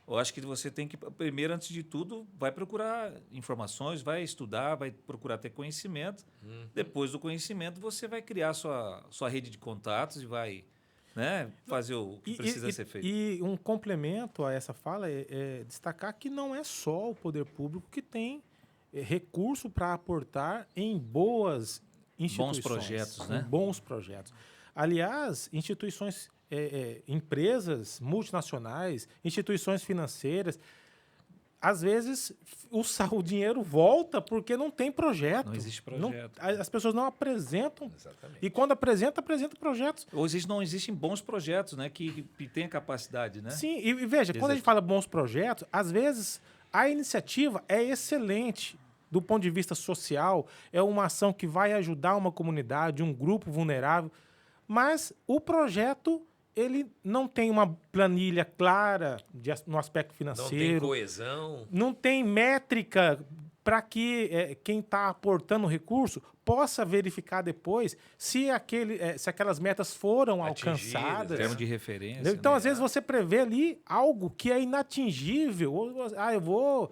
Eu acho que você tem que, primeiro, antes de tudo, vai procurar informações, vai estudar, vai procurar ter conhecimento. Depois do conhecimento, você vai criar sua rede de contatos e vai, né, fazer o que precisa ser feito. E um complemento a essa fala é destacar que não é só o poder público que tem recurso para aportar em boas instituições. Bons projetos, em né? Bons projetos. Aliás, instituições, empresas multinacionais, instituições financeiras, às vezes o dinheiro volta porque não tem projeto. Não existe projeto. As pessoas não apresentam. Exatamente. E quando apresenta projetos. Hoje não existem bons projetos, né, que têm a capacidade, né? Sim, e veja, quando a gente fala bons projetos, às vezes a iniciativa é excelente do ponto de vista social, é uma ação que vai ajudar uma comunidade, um grupo vulnerável, mas o projeto ele não tem uma planilha clara no aspecto Não tem financeiro, coesão. não tem métrica para que quem está aportando o recurso possa verificar depois se aquelas metas foram Atingidas, alcançadas. Termo de referência. Entendeu? Então, né? às vezes, você prevê ali algo que é inatingível. Eu vou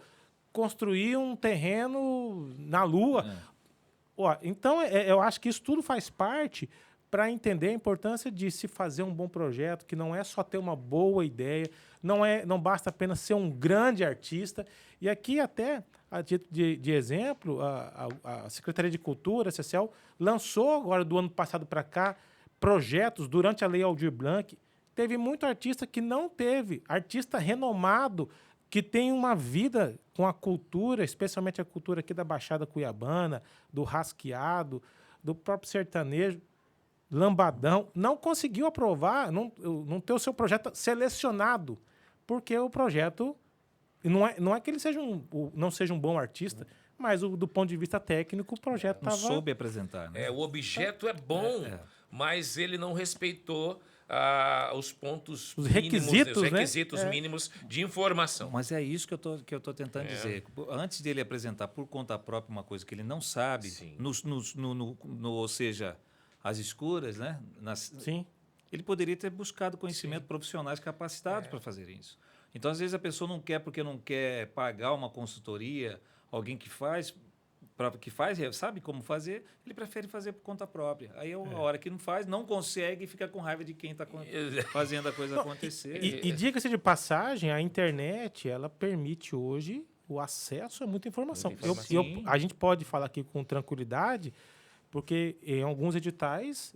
construir um terreno na Lua. Ó, então, eu acho que isso tudo faz parte para entender a importância de se fazer um bom projeto, que não é só ter uma boa ideia, não basta apenas ser um grande artista. E aqui, até, a título de exemplo, a Secretaria de Cultura, a CCL, lançou agora, do ano passado para cá, projetos durante a Lei Aldir Blanc. Teve muito artista que não teve, artista renomado, que tem uma vida com a cultura, especialmente a cultura aqui da Baixada Cuiabana, do rasqueado, do próprio sertanejo, lambadão, não conseguiu aprovar, não ter o seu projeto selecionado, porque o projeto não é que ele não seja um bom artista, mas do ponto de vista técnico, o projeto Não estava... soube apresentar, né? O objeto é bom, mas ele não respeitou os pontos Os mínimos, requisitos, os né? requisitos mínimos de informação. Mas é isso que eu tô tentando dizer. Antes dele apresentar por conta própria uma coisa que ele não sabe, Sim. ou seja, às escuras, né? Sim. Ele poderia ter buscado conhecimento profissionais capacitados para fazer isso. Então, às vezes, a pessoa não quer porque não quer pagar uma consultoria, alguém que faz, sabe como fazer, ele prefere fazer por conta própria. Aí, a hora que não faz, não consegue e fica com raiva de quem está fazendo a coisa acontecer. E diga-se de passagem, a internet, ela permite hoje o acesso a muita informação. Muita informação. A gente pode falar aqui com tranquilidade, porque em alguns editais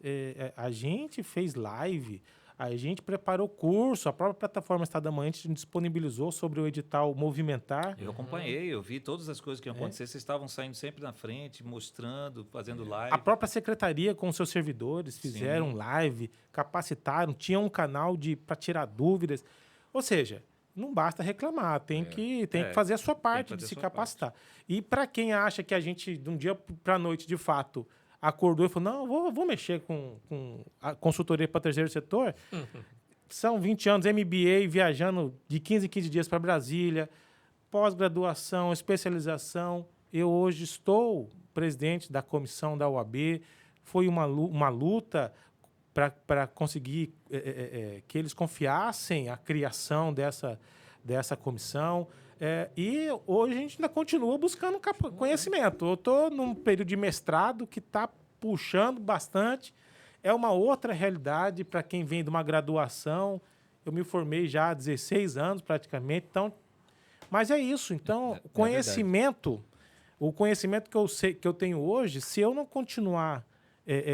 a gente fez live, a gente preparou curso, a própria plataforma Estado da Manhã disponibilizou sobre o edital Movimentar. Eu acompanhei, eu vi todas as coisas que iam acontecer. Vocês estavam saindo sempre na frente, mostrando, fazendo live. A própria secretaria com seus servidores fizeram live, capacitaram, tinha um canal para tirar dúvidas. Ou seja, não basta reclamar, tem que fazer a sua parte de se capacitar. E para quem acha que a gente, de um dia para a noite, de fato, acordou e falou, não, vou mexer com a consultoria para terceiro setor, são 20 anos MBA, viajando de 15 em 15 dias para Brasília, pós-graduação, especialização. Eu hoje estou presidente da comissão da UAB, foi uma luta para conseguir que eles confiassem a criação dessa comissão. E hoje a gente ainda continua buscando conhecimento. Eu estou num período de mestrado que está puxando bastante. É uma outra realidade para quem vem de uma graduação. Eu me formei já há 16 anos praticamente. Então, mas é isso. Então, o conhecimento que eu tenho hoje, se eu não continuar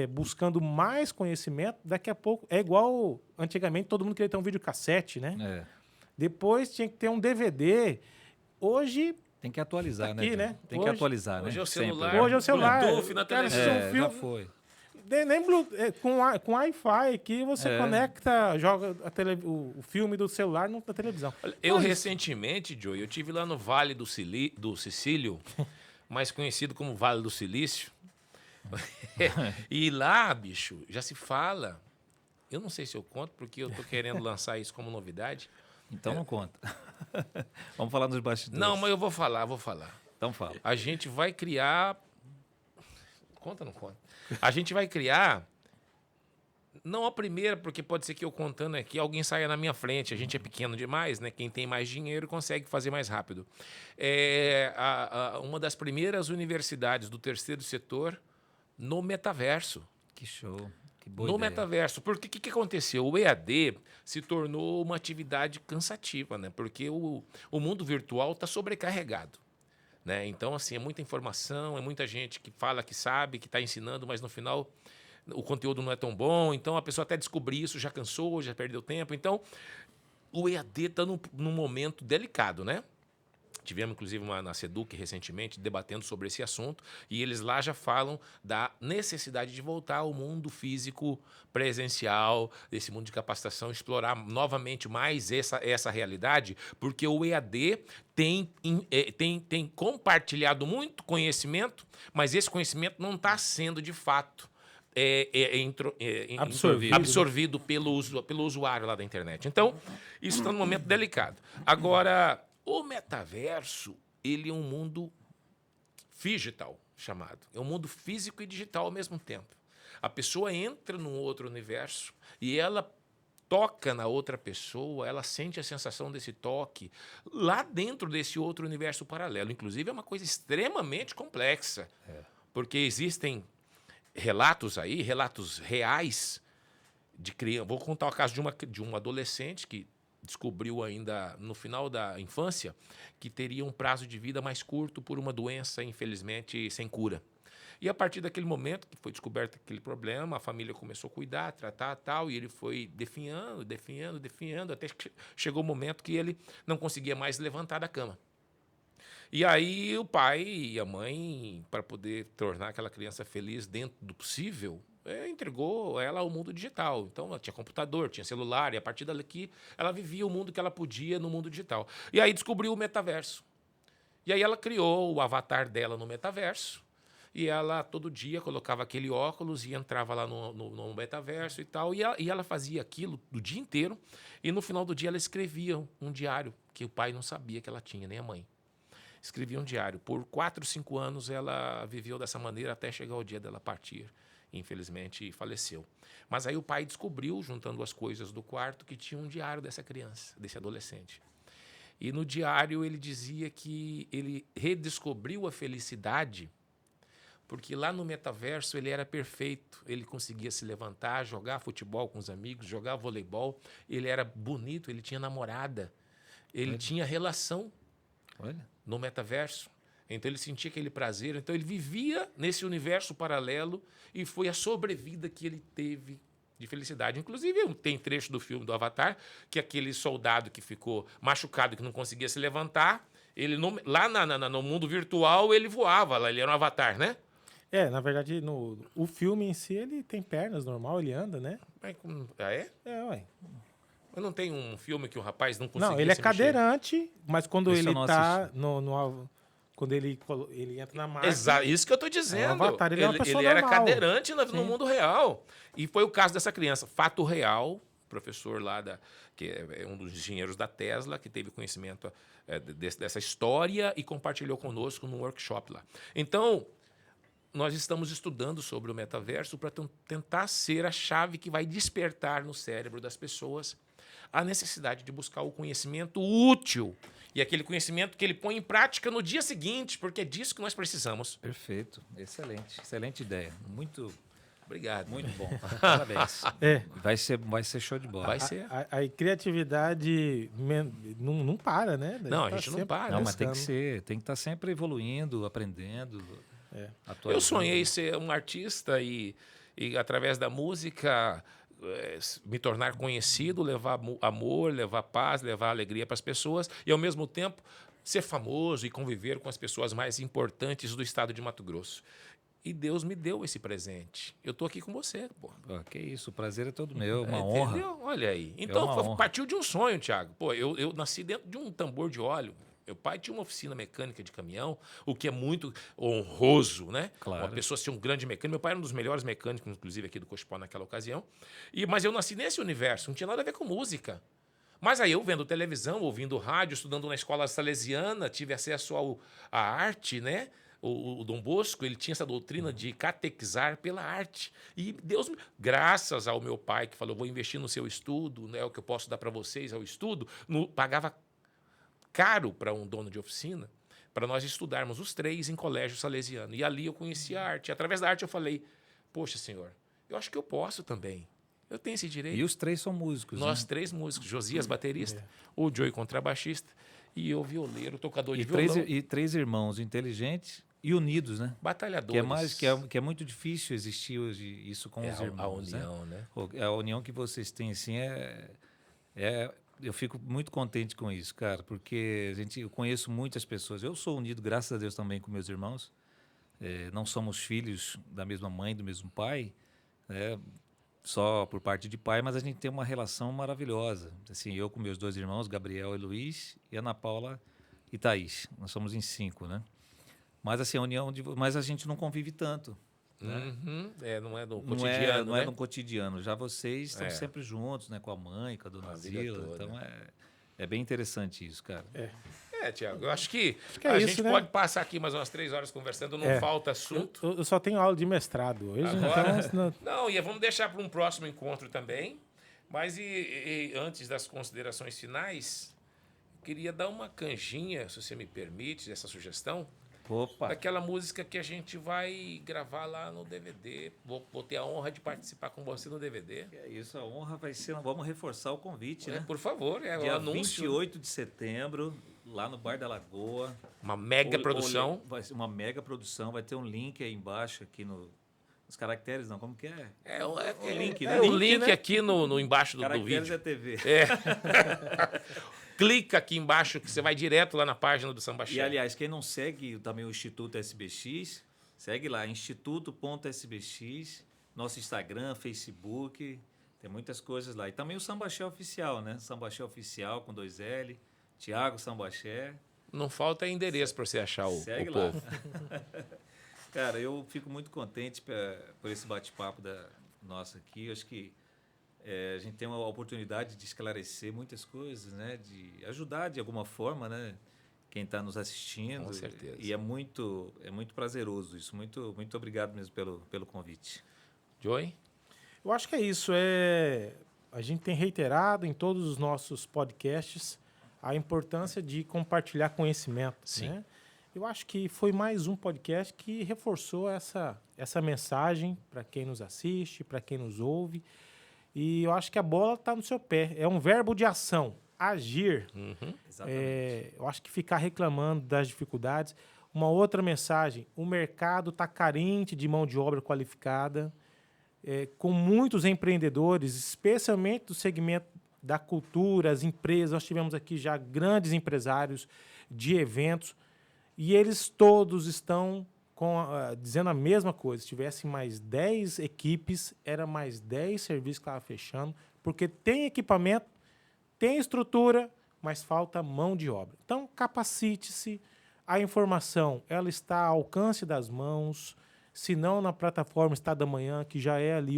buscando mais conhecimento, daqui a pouco é igual antigamente todo mundo queria ter um videocassete, né? Depois tinha que ter um DVD. Hoje tem que atualizar, aqui, né? Tem que atualizar, hoje né? é o celular. Hoje é o celular. Bluetooth na televisão. Já foi. Nem com Wi-Fi aqui você conecta, joga o filme do celular na televisão. Eu recentemente, Joey, eu tive lá no Vale do Sicílio, mais conhecido como Vale do Silício. E lá, bicho, já se fala. Eu não sei se eu conto, porque eu tô querendo lançar isso como novidade. Então não conta. Vamos falar nos bastidores. Não, mas eu vou falar. Então fala. A gente vai criar... Conta ou não conta? A gente vai criar... Não a primeira, porque pode ser que eu contando aqui, alguém saia na minha frente. A gente é pequeno demais, né? Quem tem mais dinheiro consegue fazer mais rápido. Uma das primeiras universidades do terceiro setor no metaverso. Que show. Que boa No ideia. metaverso. Porque o que aconteceu? O EAD se tornou uma atividade cansativa, né? Porque o mundo virtual está sobrecarregado. Né? Então, assim, é muita informação, é muita gente que fala que sabe, que está ensinando, mas no final o conteúdo não é tão bom. Então, a pessoa até descobrir isso já cansou, já perdeu tempo. Então, o EAD está num momento delicado, né? Tivemos, inclusive, na SEDUC recentemente debatendo sobre esse assunto e eles lá já falam da necessidade de voltar ao mundo físico presencial, desse mundo de capacitação, explorar novamente mais essa realidade, porque o EAD tem compartilhado muito conhecimento, mas esse conhecimento não está sendo, de fato, absorvido pelo usuário lá da internet. Então, isso está num momento delicado. Agora... O metaverso, ele é um mundo digital, chamado. É um mundo físico e digital ao mesmo tempo. A pessoa entra num outro universo e ela toca na outra pessoa, ela sente a sensação desse toque lá dentro desse outro universo paralelo. Inclusive, é uma coisa extremamente complexa, porque existem relatos reais de criança. Vou contar o caso de uma adolescente que descobriu ainda no final da infância que teria um prazo de vida mais curto por uma doença, infelizmente, sem cura. E a partir daquele momento que foi descoberto aquele problema, a família começou a cuidar, tratar tal, e ele foi definhando, até que chegou o momento que ele não conseguia mais levantar da cama. E aí o pai e a mãe, para poder tornar aquela criança feliz dentro do possível, entregou ela ao mundo digital. Então, ela tinha computador, tinha celular, e a partir daqui ela vivia o mundo que ela podia no mundo digital. E aí descobriu o metaverso. E aí ela criou o avatar dela no metaverso, e ela todo dia colocava aquele óculos e entrava lá no metaverso e tal, e ela fazia aquilo do dia inteiro, e no final do dia ela escrevia um diário, que o pai não sabia que ela tinha, nem a mãe. Escrevia um diário. Por 4, 5 anos ela viveu dessa maneira até chegar o dia dela partir. Infelizmente, faleceu. Mas aí o pai descobriu, juntando as coisas do quarto, que tinha um diário dessa criança, desse adolescente. E no diário ele dizia que ele redescobriu a felicidade porque lá no metaverso ele era perfeito. Ele conseguia se levantar, jogar futebol com os amigos, jogar voleibol. Ele era bonito, ele tinha namorada. Ele tinha relação no metaverso. Então, ele sentia aquele prazer. Então, ele vivia nesse universo paralelo e foi a sobrevida que ele teve de felicidade. Inclusive, tem trecho do filme do Avatar que aquele soldado que ficou machucado, que não conseguia se levantar, ele lá no mundo virtual, ele voava. Lá, ele era um avatar, né? Na verdade, o filme em si, ele tem pernas normal, ele anda, né? É? Ué. Mas não tem um filme que o rapaz não conseguia Não, ele é se cadeirante, mexer? mas quando ele tá quando ele entra na máquina... Exato, isso que eu estou dizendo. É um avatar, ele é uma pessoa ele era normal. cadeirante no mundo real. E foi o caso dessa criança. Fato real, o professor lá, que é um dos engenheiros da Tesla, que teve conhecimento dessa história e compartilhou conosco num workshop lá. Então, nós estamos estudando sobre o metaverso para tentar ser a chave que vai despertar no cérebro das pessoas a necessidade de buscar o conhecimento útil e aquele conhecimento que ele põe em prática no dia seguinte, porque é disso que nós precisamos. Perfeito. Excelente. Excelente ideia. Muito obrigado. Muito bom. Parabéns. Vai ser show de bola. Vai ser. A criatividade não para, né? Não, a gente não para. Não, mas tem que ser. Tem que estar sempre evoluindo, aprendendo. Eu sonhei ser um artista e através da música, me tornar conhecido, levar amor, levar paz, levar alegria para as pessoas e, ao mesmo tempo, ser famoso e conviver com as pessoas mais importantes do estado de Mato Grosso. E Deus me deu esse presente. Eu tô aqui com você, pô. Pô, que isso, o prazer é todo meu, uma honra. Entendeu? Olha aí. Então, uma honra. partiu de um sonho, Thiago. Pô, eu nasci dentro de um tambor de óleo. Meu pai tinha uma oficina mecânica de caminhão, o que é muito honroso, né? Claro. Uma pessoa ser um grande mecânico. Meu pai era um dos melhores mecânicos, inclusive, aqui do Cochipó naquela ocasião. Mas eu nasci nesse universo, não tinha nada a ver com música. Mas aí eu vendo televisão, ouvindo rádio, estudando na escola salesiana, tive acesso à arte, né? O Dom Bosco, ele tinha essa doutrina de catequizar pela arte. E Deus, graças ao meu pai, que falou, vou investir no seu estudo, né, o que eu posso dar para vocês é o estudo, pagava caro para um dono de oficina, para nós estudarmos os 3 em colégio salesiano. E ali eu conheci a arte. E através da arte eu falei, poxa, senhor, eu acho que eu posso também. Eu tenho esse direito. E os 3 são músicos. Nós né? 3 músicos, Josias, baterista, o Joey, contrabaixista, e eu, violeiro, tocador de E violão. 3 irmãos inteligentes e unidos, né? Batalhadores. Que é muito difícil existir hoje isso com os irmãos. A união, né? A união que vocês têm, assim, eu fico muito contente com isso, cara, porque eu conheço muitas pessoas. Eu sou unido, graças a Deus, também com meus irmãos. Não somos filhos da mesma mãe, do mesmo pai, né? Só por parte de pai, mas a gente tem uma relação maravilhosa. Assim, eu com meus 2 irmãos, Gabriel e Luiz, e Ana Paula e Thaís. Nós somos em 5, né? Mas assim, mas a gente não convive tanto. Né? Uhum. Não é no cotidiano, não né? é no cotidiano. Já vocês estão sempre juntos, né? Com a mãe, com a dona Zila. Então é bem interessante isso, cara. Tiago, eu acho que é a isso, gente né? pode passar aqui mais umas 3 horas conversando, não falta assunto. Eu só tenho aula de mestrado hoje, Agora, então... não, e vamos deixar para um próximo encontro também. Mas antes das considerações finais, eu queria dar uma canjinha, se você me permite, essa sugestão. Opa! Daquela música que a gente vai gravar lá no DVD. Vou ter a honra de participar com você no DVD. É isso, a honra vai ser... Vamos reforçar o convite, né? Por favor, o Dia anúncio. 28 de setembro, lá no Bar da Lagoa. Uma mega produção. Vai ser uma mega produção, vai ter um link aí embaixo, aqui nos caracteres, não, como que é? O link, né? O link, né? Aqui no embaixo do Caracteres vídeo. é TV. Clica aqui embaixo que você vai direto lá na página do Samba E, Axé. aliás, quem não segue também o Instituto SBX, segue lá, instituto.sbx, nosso Instagram, Facebook, tem muitas coisas lá. E também o Samba Axé Oficial, né? Samba Axé Oficial com 2L, Thiago Samba Axé. Não falta endereço para você achar o Segue povo. lá. Cara, eu fico muito contente por esse bate-papo nosso aqui. Eu acho que a gente tem uma oportunidade de esclarecer muitas coisas, né? De ajudar de alguma forma, né? Quem está nos assistindo. Com certeza. E é muito prazeroso isso. Muito, muito obrigado mesmo pelo convite. Joey? Eu acho que é isso. A gente tem reiterado em todos os nossos podcasts a importância de compartilhar conhecimento. Sim. Né? Eu acho que foi mais um podcast que reforçou essa mensagem para quem nos assiste, para quem nos ouve. E eu acho que a bola está no seu pé. É um verbo de ação, agir. Uhum. Exatamente. Eu acho que ficar reclamando das dificuldades. Uma outra mensagem, o mercado está carente de mão de obra qualificada, com muitos empreendedores, especialmente do segmento da cultura, as empresas. Nós tivemos aqui já grandes empresários de eventos e eles todos estão dizendo a mesma coisa. Se tivessem mais 10 equipes, era mais 10 serviços que estavam fechando, porque tem equipamento, tem estrutura, mas falta mão de obra. Então, capacite-se. A informação ela está ao alcance das mãos, se não na plataforma Estado da Manhã, que já é ali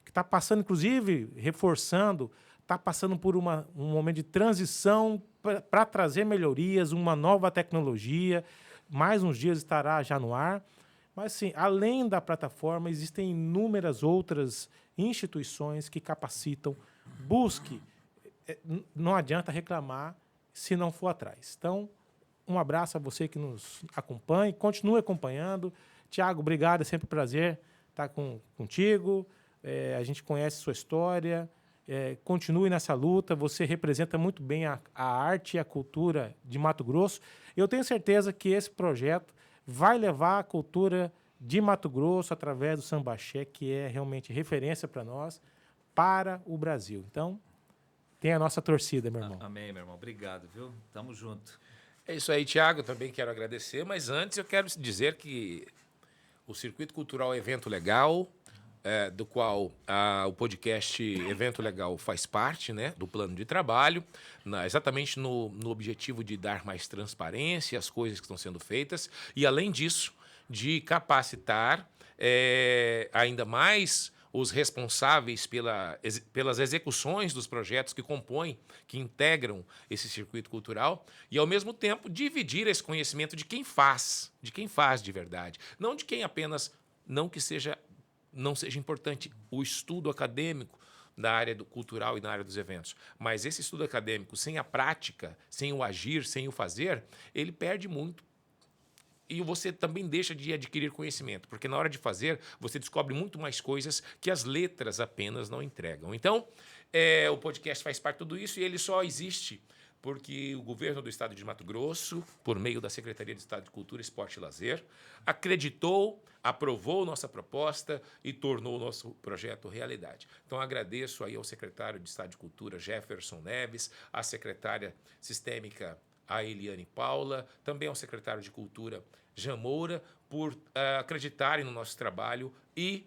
que está passando, inclusive, reforçando, está passando por um momento de transição para trazer melhorias, uma nova tecnologia. Mais uns dias estará já no ar. Mas, sim, além da plataforma, existem inúmeras outras instituições que capacitam. Busque. Não adianta reclamar se não for atrás. Então, um abraço a você que nos acompanha. Continue acompanhando. Thiago, obrigado. É sempre um prazer estar contigo. A gente conhece sua história. Continue nessa luta. Você representa muito bem a arte e a cultura de Mato Grosso. Eu tenho certeza que esse projeto vai levar a cultura de Mato Grosso, através do Samba Axé, que é realmente referência para nós, para o Brasil. Então, tem a nossa torcida, meu irmão. Amém, meu irmão. Obrigado, viu? Tamo junto. É isso aí, Thiago. Também quero agradecer, mas antes eu quero dizer que O Circuito Cultural é evento legal, do qual o podcast Evento Legal faz parte, né, do plano de trabalho, exatamente no objetivo de dar mais transparência às coisas que estão sendo feitas e, além disso, de capacitar ainda mais os responsáveis pelas execuções dos projetos que compõem, que integram esse circuito cultural, e, ao mesmo tempo, dividir esse conhecimento de quem faz de verdade. Não de quem apenas, não seja importante o estudo acadêmico da área do cultural e na área dos eventos, mas esse estudo acadêmico, sem a prática, sem o agir, sem o fazer, ele perde muito. E você também deixa de adquirir conhecimento, porque na hora de fazer, você descobre muito mais coisas que as letras apenas não entregam. Então, o podcast faz parte de tudo isso e ele só existe porque o governo do estado de Mato Grosso, por meio da Secretaria de Estado de Cultura, Esporte e Lazer, acreditou, aprovou nossa proposta e tornou o nosso projeto realidade. Então, agradeço aí ao secretário de Estado de Cultura, Jefferson Neves, à secretária sistêmica, a Eliane Paula, também ao secretário de Cultura, Jean Moura, por acreditarem no nosso trabalho e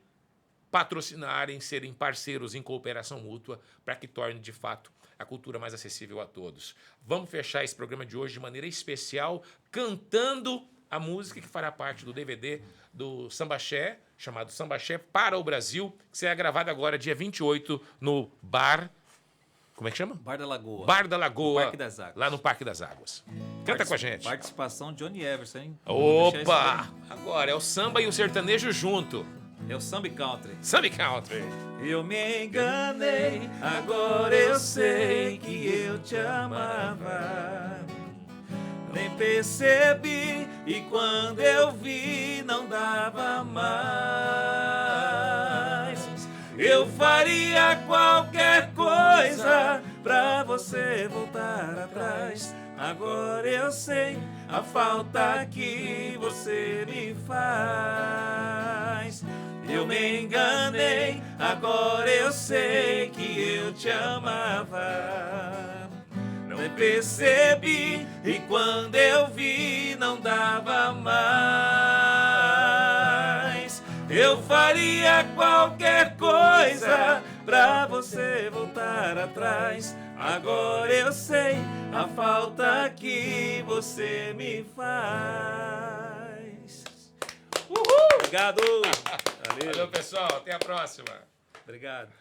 patrocinarem, serem parceiros em cooperação mútua para que torne, de fato, a cultura mais acessível a todos. Vamos fechar esse programa de hoje de maneira especial, cantando a música que fará parte do DVD do Sambaxé, chamado Sambaxé para o Brasil, que será gravado agora, dia 28, no Bar... Como é que chama? Bar da Lagoa. Bar da Lagoa. Parque das Águas. Lá no Parque das Águas. Canta com a gente. Participação de Johnny Everson, hein? Opa! Agora é o samba e o sertanejo junto. É o Samba Country. Samba Country. Eu me enganei, agora eu sei que eu te amava. Nem percebi e quando eu vi não dava mais. Eu faria qualquer coisa pra você voltar atrás. Agora eu sei a falta que você me faz. Eu me enganei, agora eu sei que eu te amava. Não percebi e quando eu vi não dava mais. Eu faria qualquer coisa pra você voltar atrás. Agora eu sei a falta que você me faz. Uhul! Obrigado! Valeu, pessoal. Até a próxima. Obrigado.